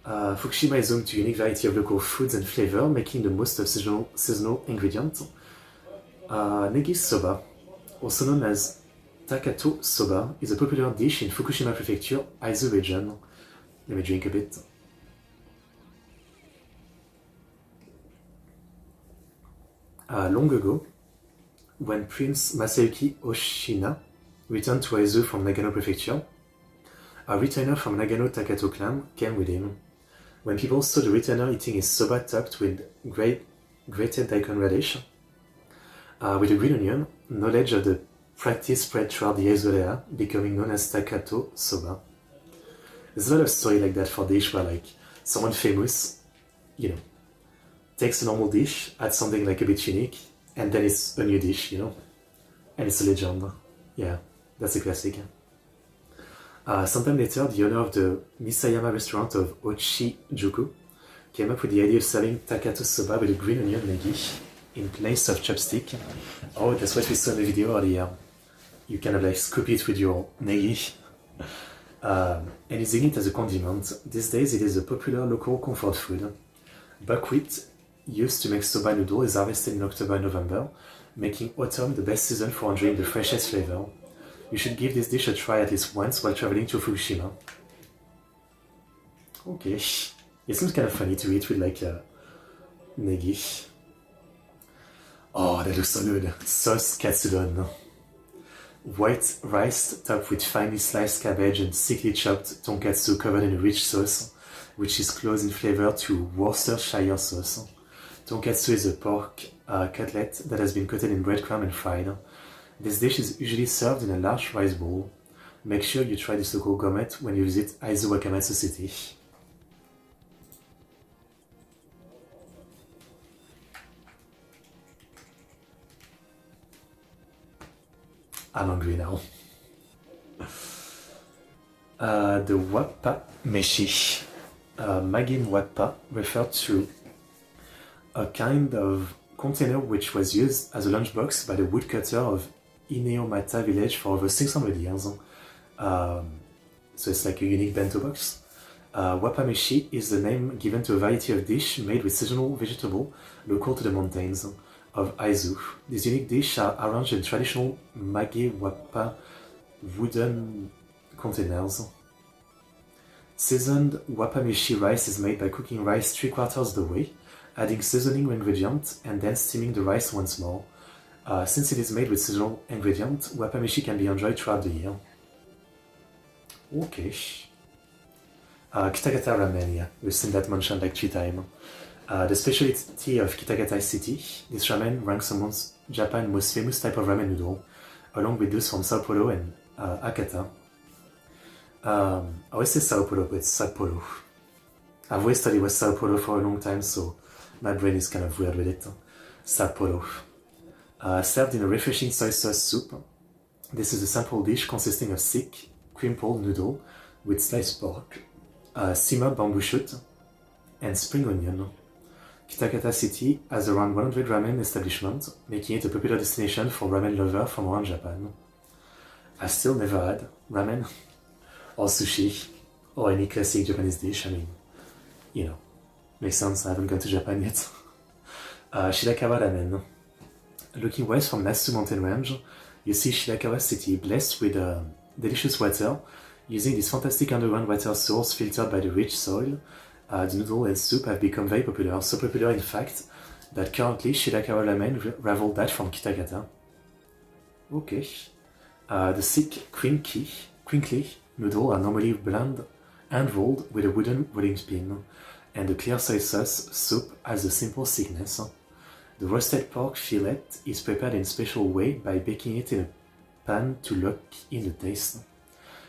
Fukushima is home to a unique variety of local foods and flavor, making the most of seasonal ingredients. Negi soba, also known as Takato soba, is a popular dish in Fukushima Prefecture, Aizu region. Let me drink a bit. Long ago, when Prince Masayuki Oshina returned to Aizu from Nagano Prefecture, a retainer from Nagano Takato clan came with him. When people saw the retainer eating his soba topped with grated daikon radish, with a green onion, knowledge of the practice spread throughout the Aizu area, becoming known as Takato soba. There's a lot of story like that for dish where like someone famous, takes a normal dish, adds something like a bit unique, and then it's a new dish, and it's a legend. Yeah, that's a classic. Sometime later, the owner of the Misayama restaurant of Ochijuku came up with the idea of serving Takato soba with a green onion negi in place of chopstick. Oh, that's what we saw in the video earlier. You kind of like scoop it with your negi. And using it as a condiment. These days, it is a popular local comfort food. Buckwheat used to make soba noodle is harvested in October and November, making autumn the best season for enjoying the freshest flavor. You should give this dish a try at least once while traveling to Fukushima. Okay, it seems kind of funny to eat with like a negi. Oh, that looks so good. Sauce katsudon. White rice topped with finely sliced cabbage and thickly chopped tonkatsu covered in a rich sauce, which is close in flavor to Worcestershire sauce. Tonkatsu is a pork cutlet that has been coated in breadcrumb and fried. This dish is usually served in a large rice bowl. Make sure you try this local gourmet when you visit Aizu Wakamatsu City. I'm hungry now. The wappa meshi. Magin wappa referred to a kind of container which was used as a lunchbox by the woodcutter of Ineomata village for over 600 years. So it's like a unique bento box. Wapameshi is the name given to a variety of dish made with seasonal vegetable local to the mountains of Aizu. These unique dishes are arranged in traditional mage wappa wooden containers. Seasoned wapameshi rice is made by cooking rice 3/4 of the way, adding seasoning ingredients and then steaming the rice once more. Since it is made with seasonal ingredients, wapameshi can be enjoyed throughout the year. Okay. Kitagata ramen, yeah, we've seen that mentioned like 3 times. The specialty of Kitagata City, this ramen ranks amongst Japan's most famous type of ramen noodle, along with those from Sao Paulo and Akata. I always say Sao Paulo, but it's Sapporo. I've always thought it was Sao Paulo for a long time, so my brain is kind of weird with it. Sapporo. Served in a refreshing soy sauce soup. This is a sample dish consisting of thick, crimpled noodle with sliced pork, simmered bamboo shoot, and spring onion. Kitagata City has around 100 ramen establishments, making it a popular destination for ramen lovers from around Japan. I still never had ramen, or sushi, or any classic Japanese dish. I mean, makes sense, I haven't gone to Japan yet. Shirakawa Ramen. Looking west from Nasu mountain range, you see Shirakawa city blessed with delicious water. Using this fantastic underground water source filtered by the rich soil, the noodle and soup have become very popular. So popular, in fact, that currently Shirakawa Ramen rival that from Kitakata. Okay. The thick, crinkly noodle are normally bland and rolled with a wooden rolling pin, and the clear soy sauce soup has a simple thickness. The roasted pork fillet is prepared in a special way by baking it in a pan to lock in the taste.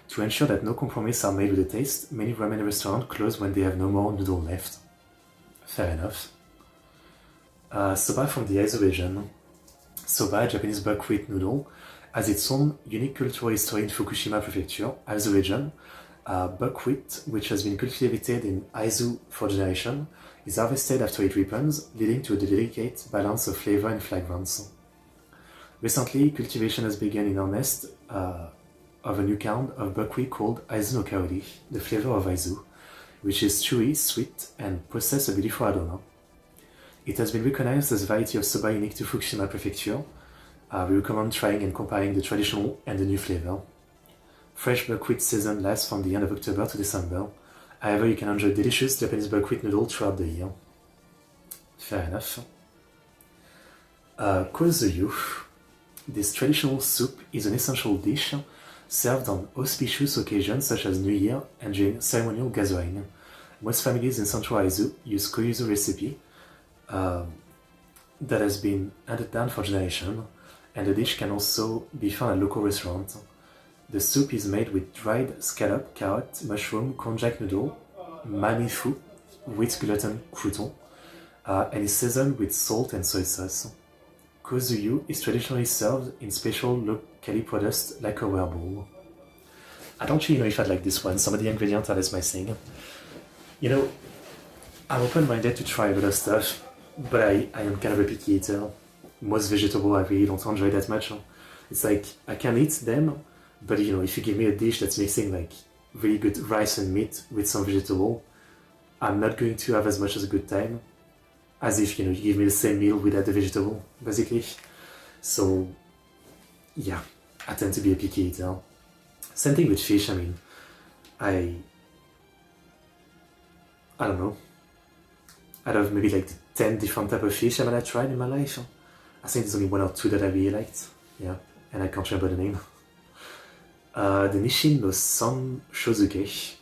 To ensure that no compromises are made with the taste, many ramen restaurants close when they have no more noodle left. Fair enough. Soba from the Aizu region. Soba, Japanese buckwheat noodle, has its own unique cultural history in Fukushima Prefecture, Aizu region. Buckwheat, which has been cultivated in Aizu for generations, is harvested after it ripens, leading to a delicate balance of flavor and fragrance. Recently, cultivation has begun in earnest of a new kind of buckwheat called Aizu no Kaori, the flavor of Aizu, which is chewy, sweet, and possesses a beautiful aroma. It has been recognized as a variety of soba unique to Fukushima Prefecture. We recommend trying and comparing the traditional and the new flavor. Fresh buckwheat season lasts from the end of October to December. However, you can enjoy delicious Japanese buckwheat noodle throughout the year. Fair enough. Kozuyu. This traditional soup is an essential dish served on auspicious occasions such as New Year and during ceremonial gathering. Most families in Central Aizu use koyuzu recipe that has been handed down for generations, and the dish can also be found at local restaurants. The soup is made with dried scallop, carrot, mushroom, konjac noodle, mamifu, wheat gluten crouton, and is seasoned with salt and soy sauce. Kozuyu is traditionally served in special locally produced lacquerware bowl. I don't really know if I'd like this one. Some of the ingredients are less my thing. You know, I'm open-minded to try a lot of stuff, but I am kind of a picky eater. Most vegetables I really don't enjoy that much. It's like, I can eat them, but you know, if you give me a dish that's mixing like really good rice and meat with some vegetable, I'm not going to have as much as a good time as if, you know, you give me the same meal without the vegetable, basically. So, yeah, I tend to be a picky eater. Same thing with fish. I mean, I don't know. Out of maybe like the 10 different type of fish I've tried in my life, I think there's only one or two that I really liked. Yeah, and I can't remember the name. The Nishin no San Shozuke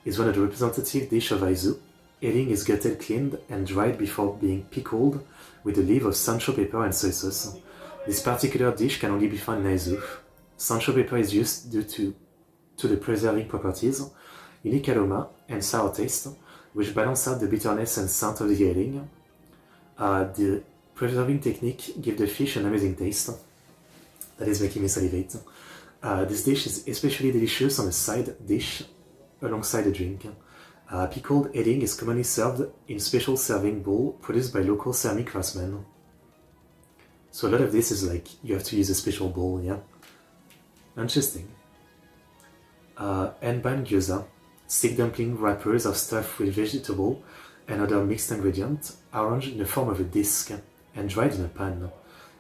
is one of the representative dishes of Aizu. Ailing is gutted, cleaned, and dried before being pickled with a leaf of sancho pepper and soy sauce. This particular dish can only be found in Aizu. Sancho pepper is used due to the preserving properties, unique aroma, and sour taste, which balance out the bitterness and scent of the ailing. The preserving technique gives the fish an amazing taste. That is making me salivate. This dish is especially delicious on a side dish alongside a drink. Pickled ailing is commonly served in special serving bowl produced by local ceramic craftsmen. So a lot of this is like, you have to use a special bowl, yeah? Interesting. Enban gyoza. Stick dumpling wrappers are stuffed with vegetable and other mixed ingredients, arranged in the form of a disc and dried in a pan.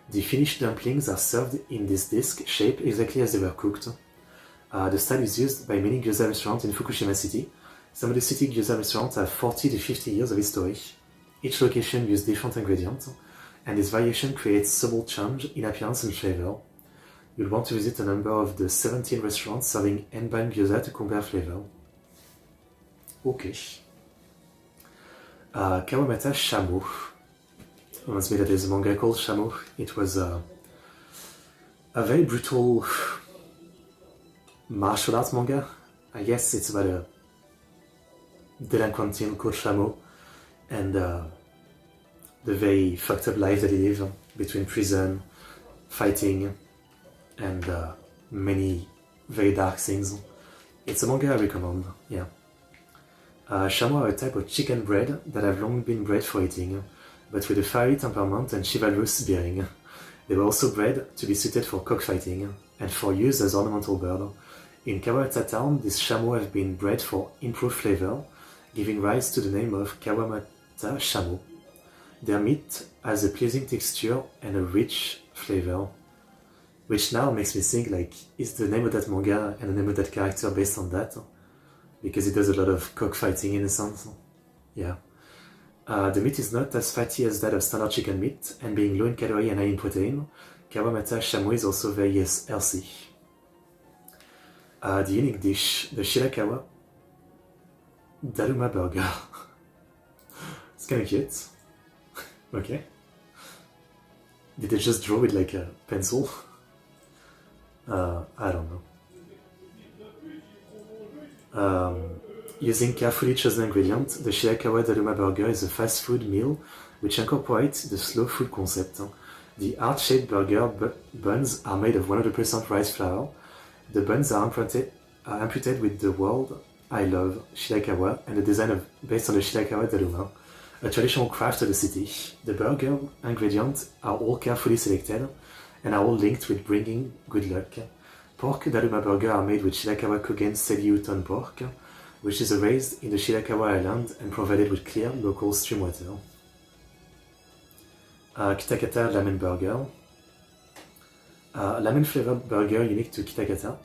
The finished dumplings are served in this disc shape exactly as they were cooked. The style is used by many gyoza restaurants in Fukushima City. Some of the city gyoza restaurants have 40 to 50 years of history. Each location uses different ingredients, and this variation creates subtle change in appearance and flavor. You'll want to visit a number of the 17 restaurants serving Enban gyoza to compare flavor. Okay. Kawamata Shamo. Reminds me that there's a manga called Shamo. It was a very brutal martial arts manga. I guess it's about a delinquent teen called Shamo and the very fucked up life that he lives between prison, fighting, and many very dark things. It's a manga I recommend, yeah. Shamo are a type of chicken bread that have long been bred for eating, but with a fiery temperament and chivalrous bearing. They were also bred to be suited for cockfighting and for use as ornamental bird. In Kawamata town, these Shamo have been bred for improved flavor, giving rise to the name of Kawamata Shamo. Their meat has a pleasing texture and a rich flavor, which now makes me think, like, is the name of that manga and the name of that character based on that? Because it does a lot of cockfighting in a sense. Yeah. The meat is not as fatty as that of standard chicken meat, and being low in calorie and high in protein, Kawamata Shamu is also very healthy. The unique dish, the Shirakawa Daruma burger. It's kind of cute. Okay. Did they just draw with like a pencil? I don't know. Using carefully chosen ingredients, the Shirakawa Daruma burger is a fast food meal which incorporates the slow food concept. The heart-shaped burger buns are made of 100% rice flour. The buns are amputated with the word I love, Shirakawa, and the design based on the Shirakawa Daruma, a traditional craft of the city. The burger ingredients are all carefully selected and are all linked with bringing good luck. Pork Daruma burger are made with Shirakawa Kogen Seiryuton pork, which is raised in the Shirakawa Island and provided with clear local stream water. Kitakata Ramen burger. Ramen flavored burger unique to Kitakata.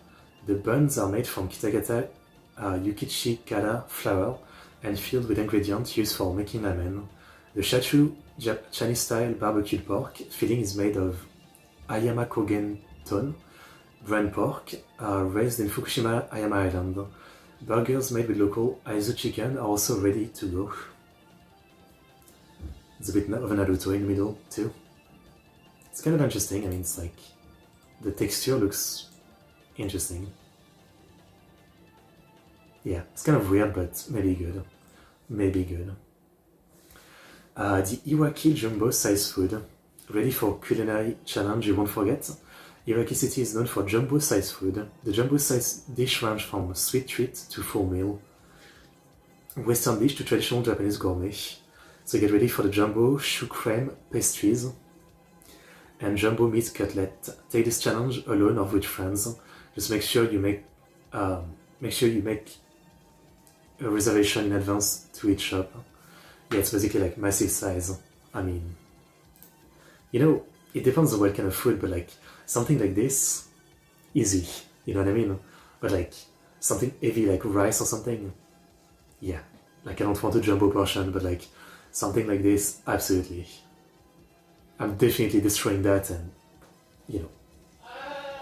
The buns are made from Kitakata Yukichi Kara flour and filled with ingredients used for making ramen. The Shachu Chinese-style barbecued pork filling is made of Ayama Kogen ton, brand pork, raised in Fukushima, Ayama Island. Burgers made with local Aizu chicken are also ready to go. It's a bit of a Naruto in the middle too. It's kind of interesting. I mean, it's like the texture looks interesting. Yeah, it's kind of weird, but maybe good. Maybe good. The Iwaki Jumbo Size Food. Ready for culinary challenge you won't forget? Iwaki City is known for jumbo size food. The jumbo size dish range from sweet treat to full meal, Western dish to traditional Japanese gourmet. So get ready for the jumbo choux crème pastries and jumbo meat cutlet. Take this challenge alone or with friends. Just make sure you make a reservation in advance to each shop. Yeah, it's basically like massive size. I mean, you know, it depends on what kind of food, but like something like this, easy, you know what I mean? But like something heavy like rice or something, yeah, like I don't want a jumbo portion, but like something like this, absolutely. I'm definitely destroying that, and you know,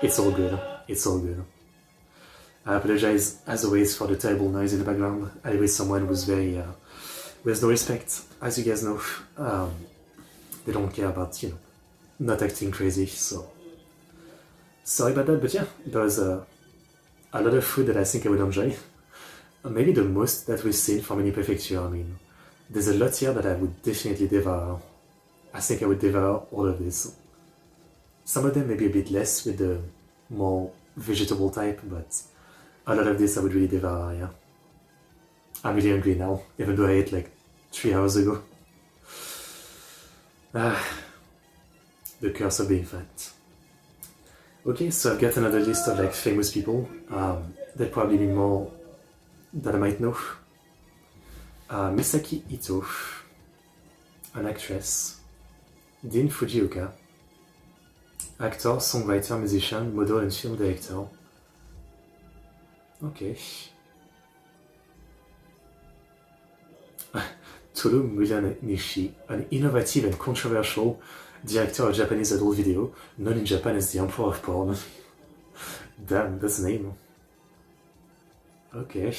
it's all good, it's all good. I apologize as always for the terrible noise in the background. I was someone who's very, with no respect, as you guys know. They don't care about, you know, not acting crazy, so sorry about that, but yeah, there was a lot of food that I think I would enjoy. Maybe the most that we've seen from any prefecture. I mean, there's a lot here that I would definitely devour. I think I would devour all of this. Some of them maybe a bit less with the more vegetable type, but a lot of this I would really devour, yeah. I'm really hungry now, even though I ate like 3 hours ago. The curse of being fat. Okay, so I've got another list of like famous people. There'll probably be more that I might know. Misaki Ito, an actress. Dean Fujioka, actor, songwriter, musician, model and film director. Okay. Toru Muranishi, an innovative and controversial director of Japanese adult video, known in Japan as the Emperor of Porn. Damn, that's the name. Okay.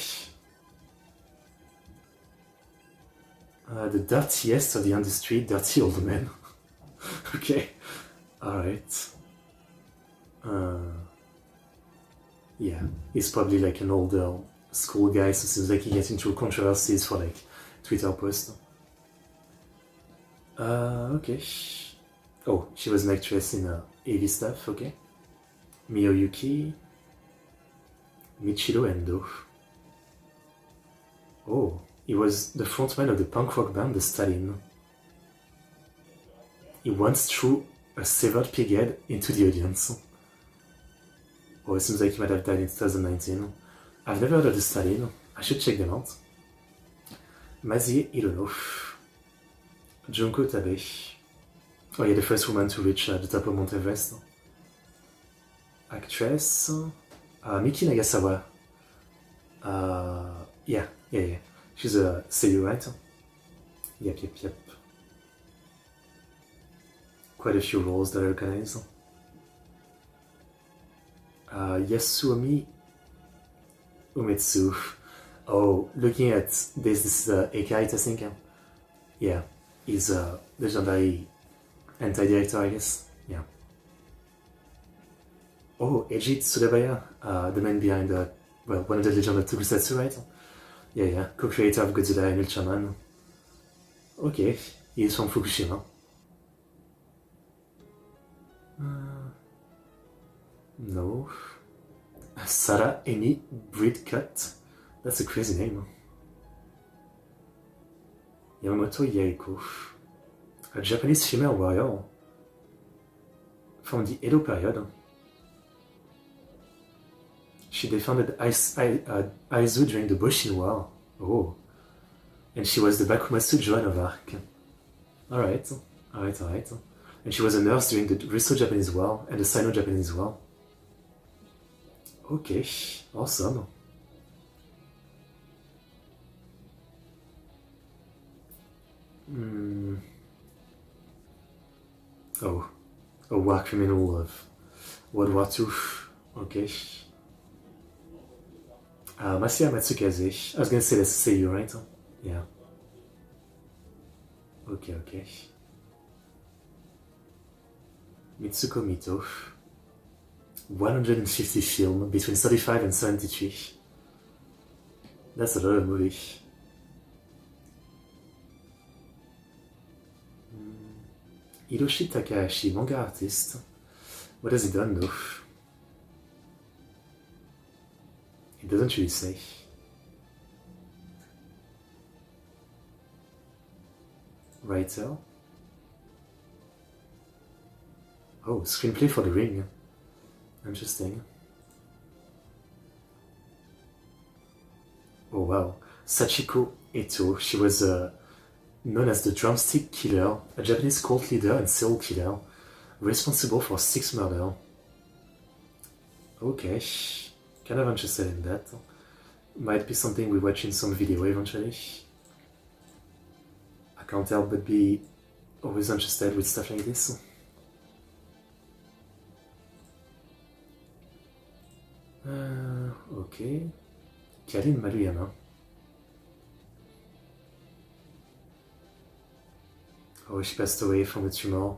The dirtiest of the industry, dirty old man. Okay. Alright. Yeah, he's probably like an older school guy, so it seems like he gets into controversies for like Twitter posts. Okay. Oh, she was an actress in AV stuff, okay. Miyoyuki Michiro Endo. Oh, he was the frontman of the punk rock band The Stalin. He once threw a severed pig head into the audience. Oh, it seems like he might have died in 2019. I've never heard of The Stalin. I should check them out. Mazie Hirono. Junko Tabe. Oh yeah, the first woman to reach the top of Mount Everest. Actress. Miki Nagasawa. Yeah. She's a seiyuu, right? Yep. Quite a few roles that I recognize. Yasuomi Umetsu. Oh, looking at this is Ekite, I think. Yeah, he's a legendary anti-director, I guess. Yeah. Oh, Eiji Tsurabaya, the man behind one of the Legend of Tokusatsu, right? Yeah, co-creator of Godzilla and Ultraman. Okay, he's from Fukushima. No. Sarah Amy Bridcut. That's a crazy name. Yamamoto Yaiko. A Japanese female warrior from the Edo period. She defended Aizu during the Boshin War. Oh. And she was the Bakumatsu Joan of Arc. Alright. And she was a nurse during the Russo-Japanese War and the Sino-Japanese War. Okay, awesome. Oh, a war criminal of World War II. Okay. Masuya Matsukaze. I was gonna say that's seiyuu, right? Yeah. Okay. Mitsuko Mito. 150 film between 35 and 73. That's a lot of movie. Hiroshi Takahashi, manga artist. What has he done though? It doesn't really say. Writer. Oh, screenplay for The Ring. Interesting. Oh wow. Sachiko Eto. She was known as the Drumstick Killer, a Japanese cult leader and serial killer, responsible for 6 murders. Okay. Kind of interested in that. Might be something we watch in some video eventually. I can't help but be always interested with stuff like this. Okay. Karin Maruyama. Oh, she passed away from a tumor.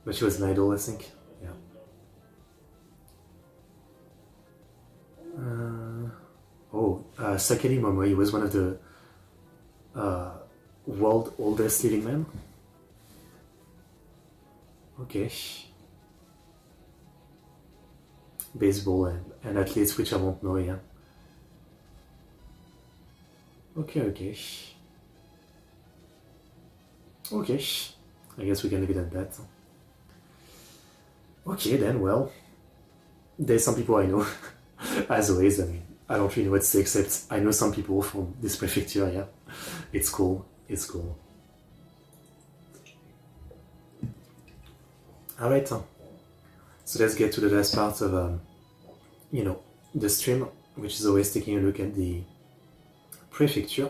But she was an idol, I think. Yeah. Sakari Momoi was one of the world's oldest living men. Okay. Baseball and athletes, which I won't know, yeah. Okay. I guess we can leave it at that. Okay then, well, there's some people I know. As always, I mean, I don't really know what to say except I know some people from this prefecture, yeah. It's cool. Alright, so let's get to the last part of, the stream, which is always taking a look at the prefecture,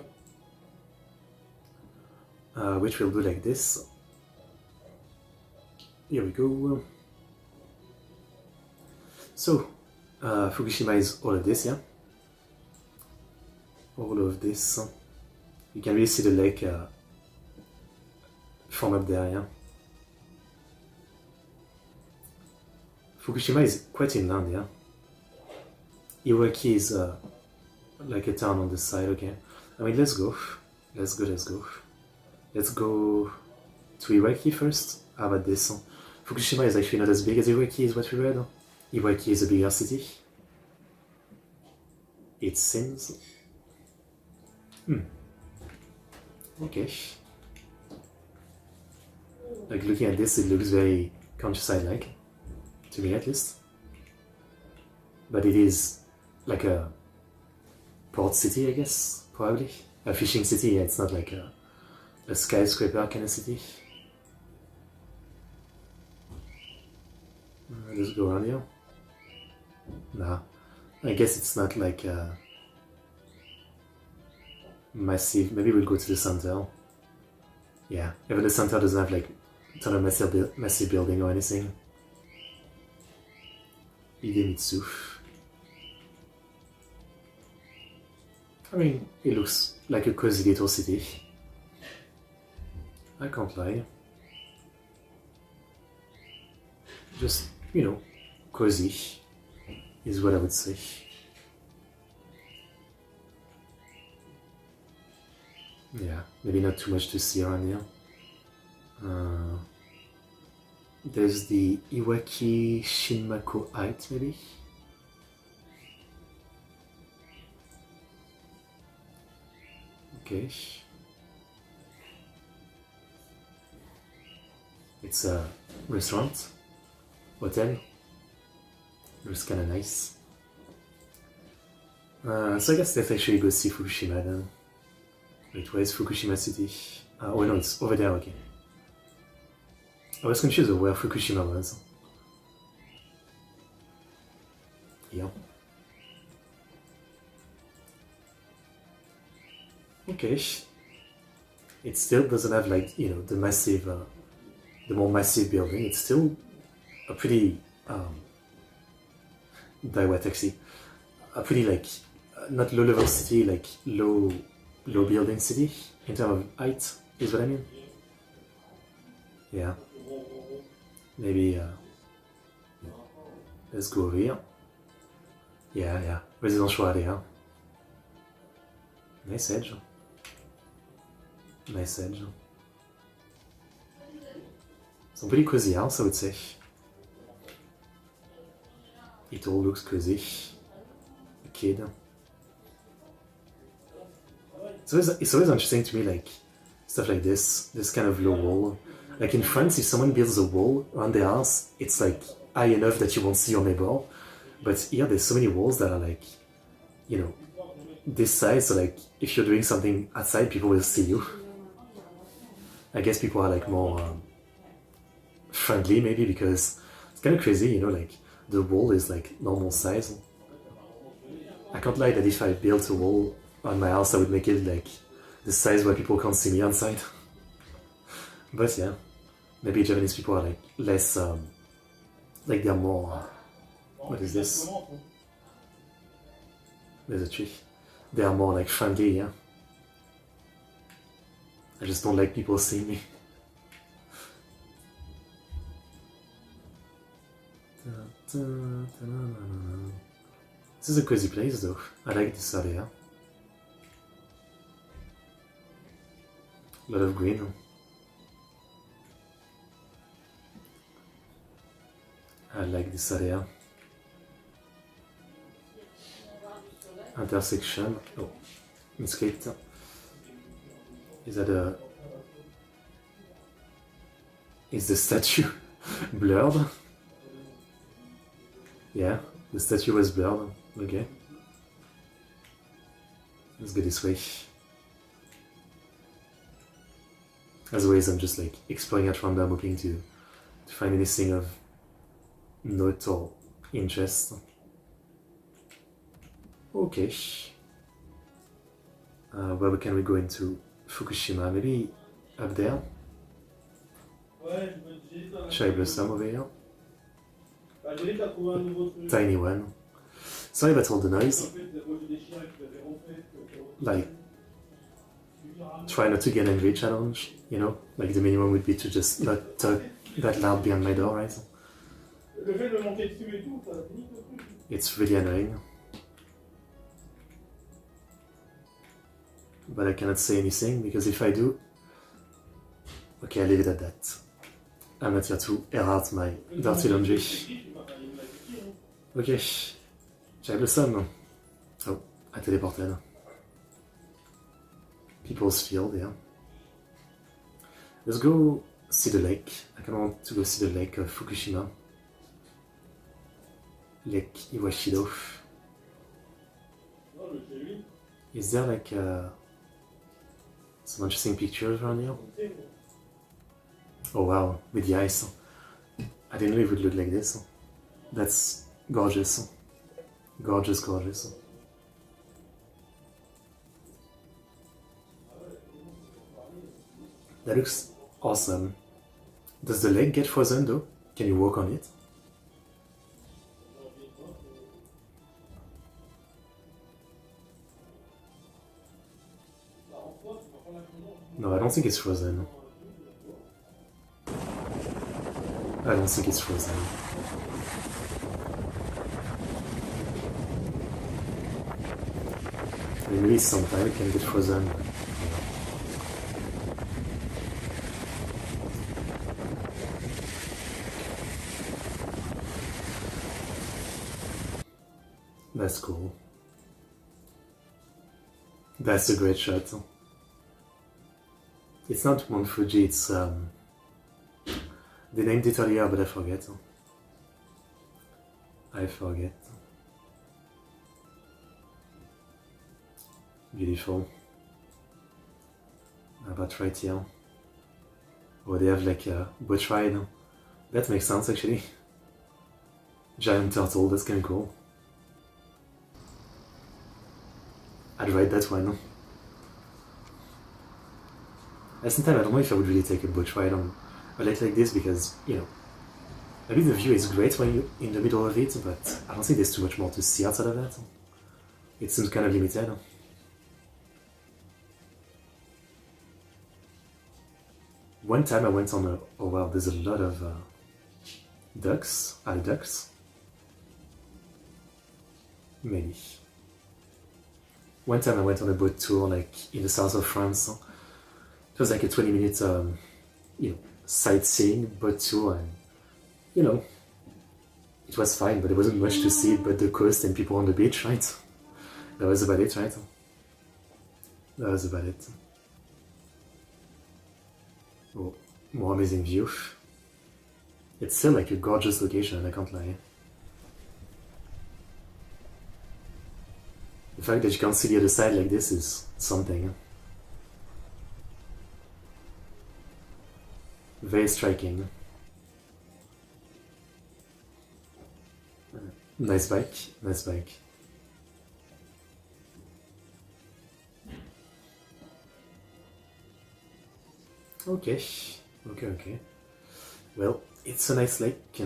which we'll do like this. Here we go. So, Fukushima is all of this, yeah? All of this. You can really see the lake from up there, yeah? Fukushima is quite inland, yeah? Iwaki is like a town on the side, okay? I mean, let's go. Let's go to Iwaki first. How about this? Fukushima is actually not as big as Iwaki, is what we read. Iwaki is a bigger city. It seems. Okay. Like, looking at this, it looks very countryside-like. To me, at least. But it is like a port city, I guess, probably. A fishing city, yeah, it's not like a a skyscraper kind of city. Let's go around here. Nah, I guess it's not like massive. Maybe we'll go to the center. Yeah, even the center doesn't have like a ton of massive building or anything. Idemitsu. I mean, it looks like a cozy little city. I can't lie. Just, you know, cozy is what I would say. Yeah, maybe not too much to see around here. There's the Iwaki Shinmako Height, maybe? Okay. It's a restaurant, hotel. Looks kinda nice. So I guess let's actually go see Fukushima then. Wait, where is Fukushima City? Oh no, it's over there, okay. I was confused of where Fukushima was. Yeah. Okay. It still doesn't have like, you know, the massive, the more massive building. It's still a pretty, taxi. A pretty like, not low level city, like low building city in terms of height, is what I mean. Yeah. Maybe, let's go over here. Yeah, residential area. Nice edge. Nice edge. Some pretty cozy house, I would say. It all looks cozy. A kid. It's always interesting to me, like, stuff like this kind of low wall. Like in France, if someone builds a wall around their house, it's like high enough that you won't see your neighbor. But here, there's so many walls that are like, you know, this size, so like, if you're doing something outside, people will see you. I guess people are like more friendly, maybe, because it's kind of crazy, you know, like, the wall is like normal size. I can't lie that if I built a wall on my house, I would make it like the size where people can't see me outside. But yeah, maybe Japanese people are like less, like they're more, what is this? There's a tree. They are more like friendly, yeah. I just don't like people seeing me. This is a cozy place though. I like this area. A lot of green. I like this area. Intersection. Oh, inscript. Is that a... Is the statue blurred? Yeah, the statue was blurred. Okay. Let's go this way. As always, I'm just like exploring at random, hoping to find anything of note or interest. Okay. Where can we go into Fukushima? Maybe up there? Cherry blossom over here. Tiny one. Sorry about all the noise. Like, try not to get angry challenge, you know? Like the minimum would be to just not talk that loud behind my door, right? It's really annoying. But I cannot say anything because if I do... Okay, I'll leave it at that. I'm not here to air out my dirty laundry. Okay. Cherry blossom. Oh, I teleported. People's field, yeah. Let's go see the lake. I kind of want to go see the lake of Fukushima. Lake Iwashido. Is there like a... Some interesting pictures around here. Oh wow, with the ice. I didn't know it would look like this. That's gorgeous. Gorgeous, gorgeous. That looks awesome. Does the lake get frozen though? Can you walk on it? No, I don't think it's frozen. I don't think it's frozen. Maybe sometime it can get frozen. That's cool. That's a great shot. It's not Mount Fuji, it's they named it earlier, but I forget. I forget. Beautiful. How about right here? Oh, they have like a boat ride. That makes sense actually. Giant turtle, that's kinda cool. I'd ride that one. At the same time, I don't know if I would really take a boat ride on a lake like this because, you know, maybe the view is great when you're in the middle of it, but I don't think there's too much more to see outside of that. It seems kind of limited. One time I went on a... oh wow, there's a lot of ducks. Are they ducks? Maybe. One time I went on a boat tour like in the south of France. It was like a 20-minute you know, sightseeing boat tour, and you know, it was fine, but there wasn't much to see but the coast and people on the beach, right? That was about it, right? That was about it. Oh, more amazing view. It's still like a gorgeous location, I can't lie. The fact that you can't see the other side like this is something. Very striking. Nice bike, nice bike. Okay, okay. Well, it's a nice lake.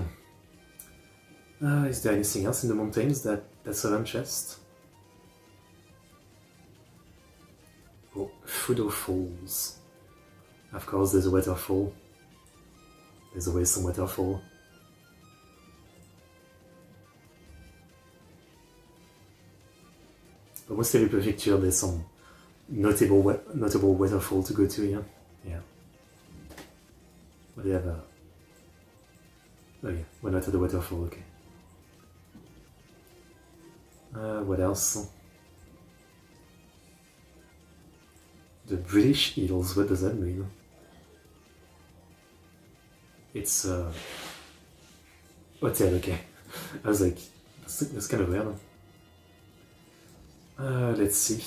Is there anything else in the mountains that's of interest? Oh, Fudo Falls. Of course, there's a waterfall. There's always some waterfall. Almost every prefecture there's some notable waterfall to go to here. Yeah. What do you have? Oh yeah, we're not at the waterfall, okay. What else? The British Isles, what does that mean? It's a hotel, okay. I was like, that's kind of weird. Let's see.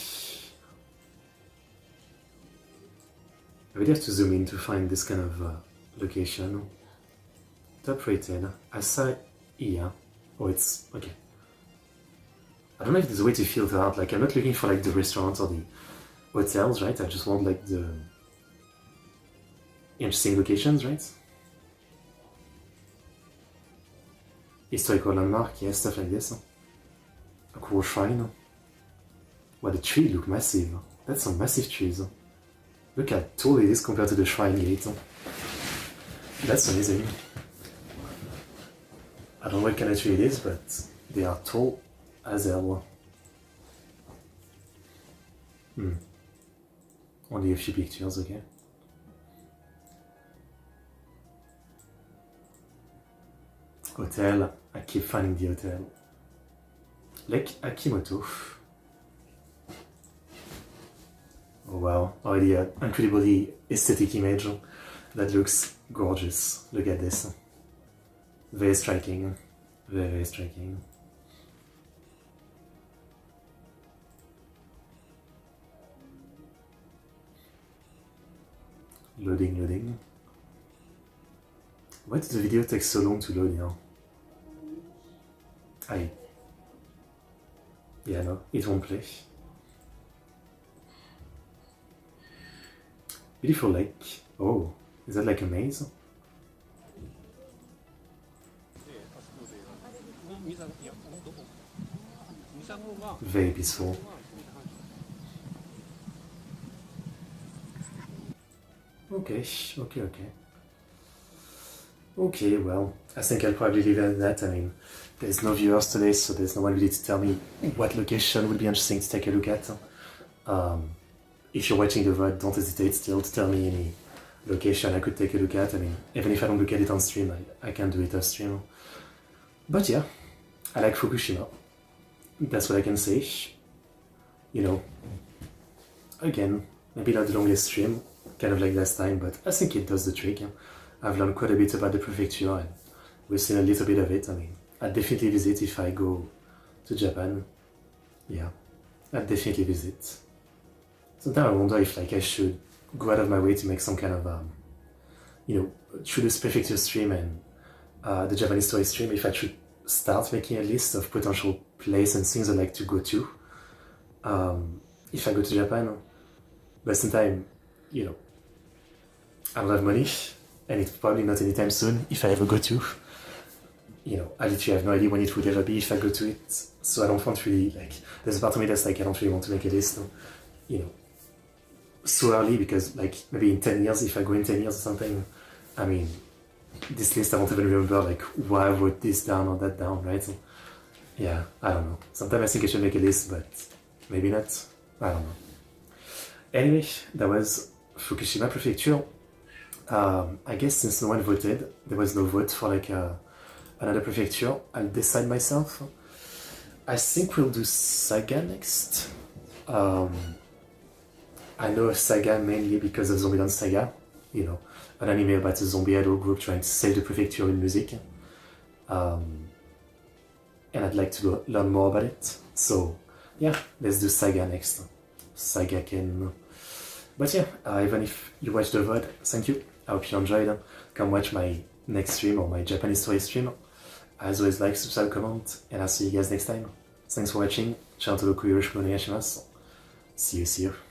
I would have to zoom in to find this kind of location. Top rated. Asaiya. Oh, it's okay. I don't know if there's a way to filter out. Like, I'm not looking for like the restaurants or the hotels, right? I just want like the interesting locations, right? Historical landmark, yeah, stuff like this. A cool shrine. Wow, the tree look massive. That's some massive trees. Look how tall it is compared to the shrine gate. That's amazing. I don't know what kind of tree it is, but they are tall as hell. Only a few pictures, okay. Hotel. I keep finding the hotel. Lake Akimoto. Oh wow, already an incredibly aesthetic image that looks gorgeous. Look at this. Very striking. Very, very striking. Loading. Why did the video take so long to load, Yeah, no, it won't play. Beautiful lake. Oh, is that like a maze? Very peaceful. Okay. Okay, well, I think I'll probably leave it at that. I mean, there's no viewers today, so there's no one really to tell me what location would be interesting to take a look at. If you're watching the VOD, don't hesitate still to tell me any location I could take a look at. I mean, even if I don't look at it on stream, I can do it off stream. But yeah, I like Fukushima. That's what I can say. You know, again, maybe not the longest stream, kind of like last time, but I think it does the trick. I've learned quite a bit about the prefecture and we've seen a little bit of it. I mean, I'd definitely visit if I go to Japan. Yeah, I'd definitely visit. Sometimes I wonder if I should go out of my way to make some kind of, through this prefecture stream and the Japanese story stream, if I should start making a list of potential places and things I'd like to go to if I go to Japan. But sometimes, I don't have money, and it's probably not anytime soon if I ever go to. I literally have no idea when it would ever be if I go to it. So I don't want really, there's a part of me that's I don't really want to make a list, so early, because maybe in 10 years, if I go in 10 years or something, I mean, this list I won't even remember why I wrote this down or that down, right? So, yeah, I don't know. Sometimes I think I should make a list, but maybe not. I don't know. Anyway, that was Fukushima Prefecture. I guess since no one voted, there was no vote for another prefecture. I'll decide myself. I think we'll do Saga next. I know of Saga mainly because of Zombieland Saga, an anime about a zombie idol group trying to save the prefecture in music. And I'd like to go learn more about it. So yeah, let's do Saga next. Saga can. But yeah, even if you watched the VOD, thank you. I hope you enjoyed. Come watch my next stream or my Japanese story stream. As always, like, subscribe, comment, and I'll see you guys next time. Thanks for watching. ちゃんとよろしくお願いします. See you.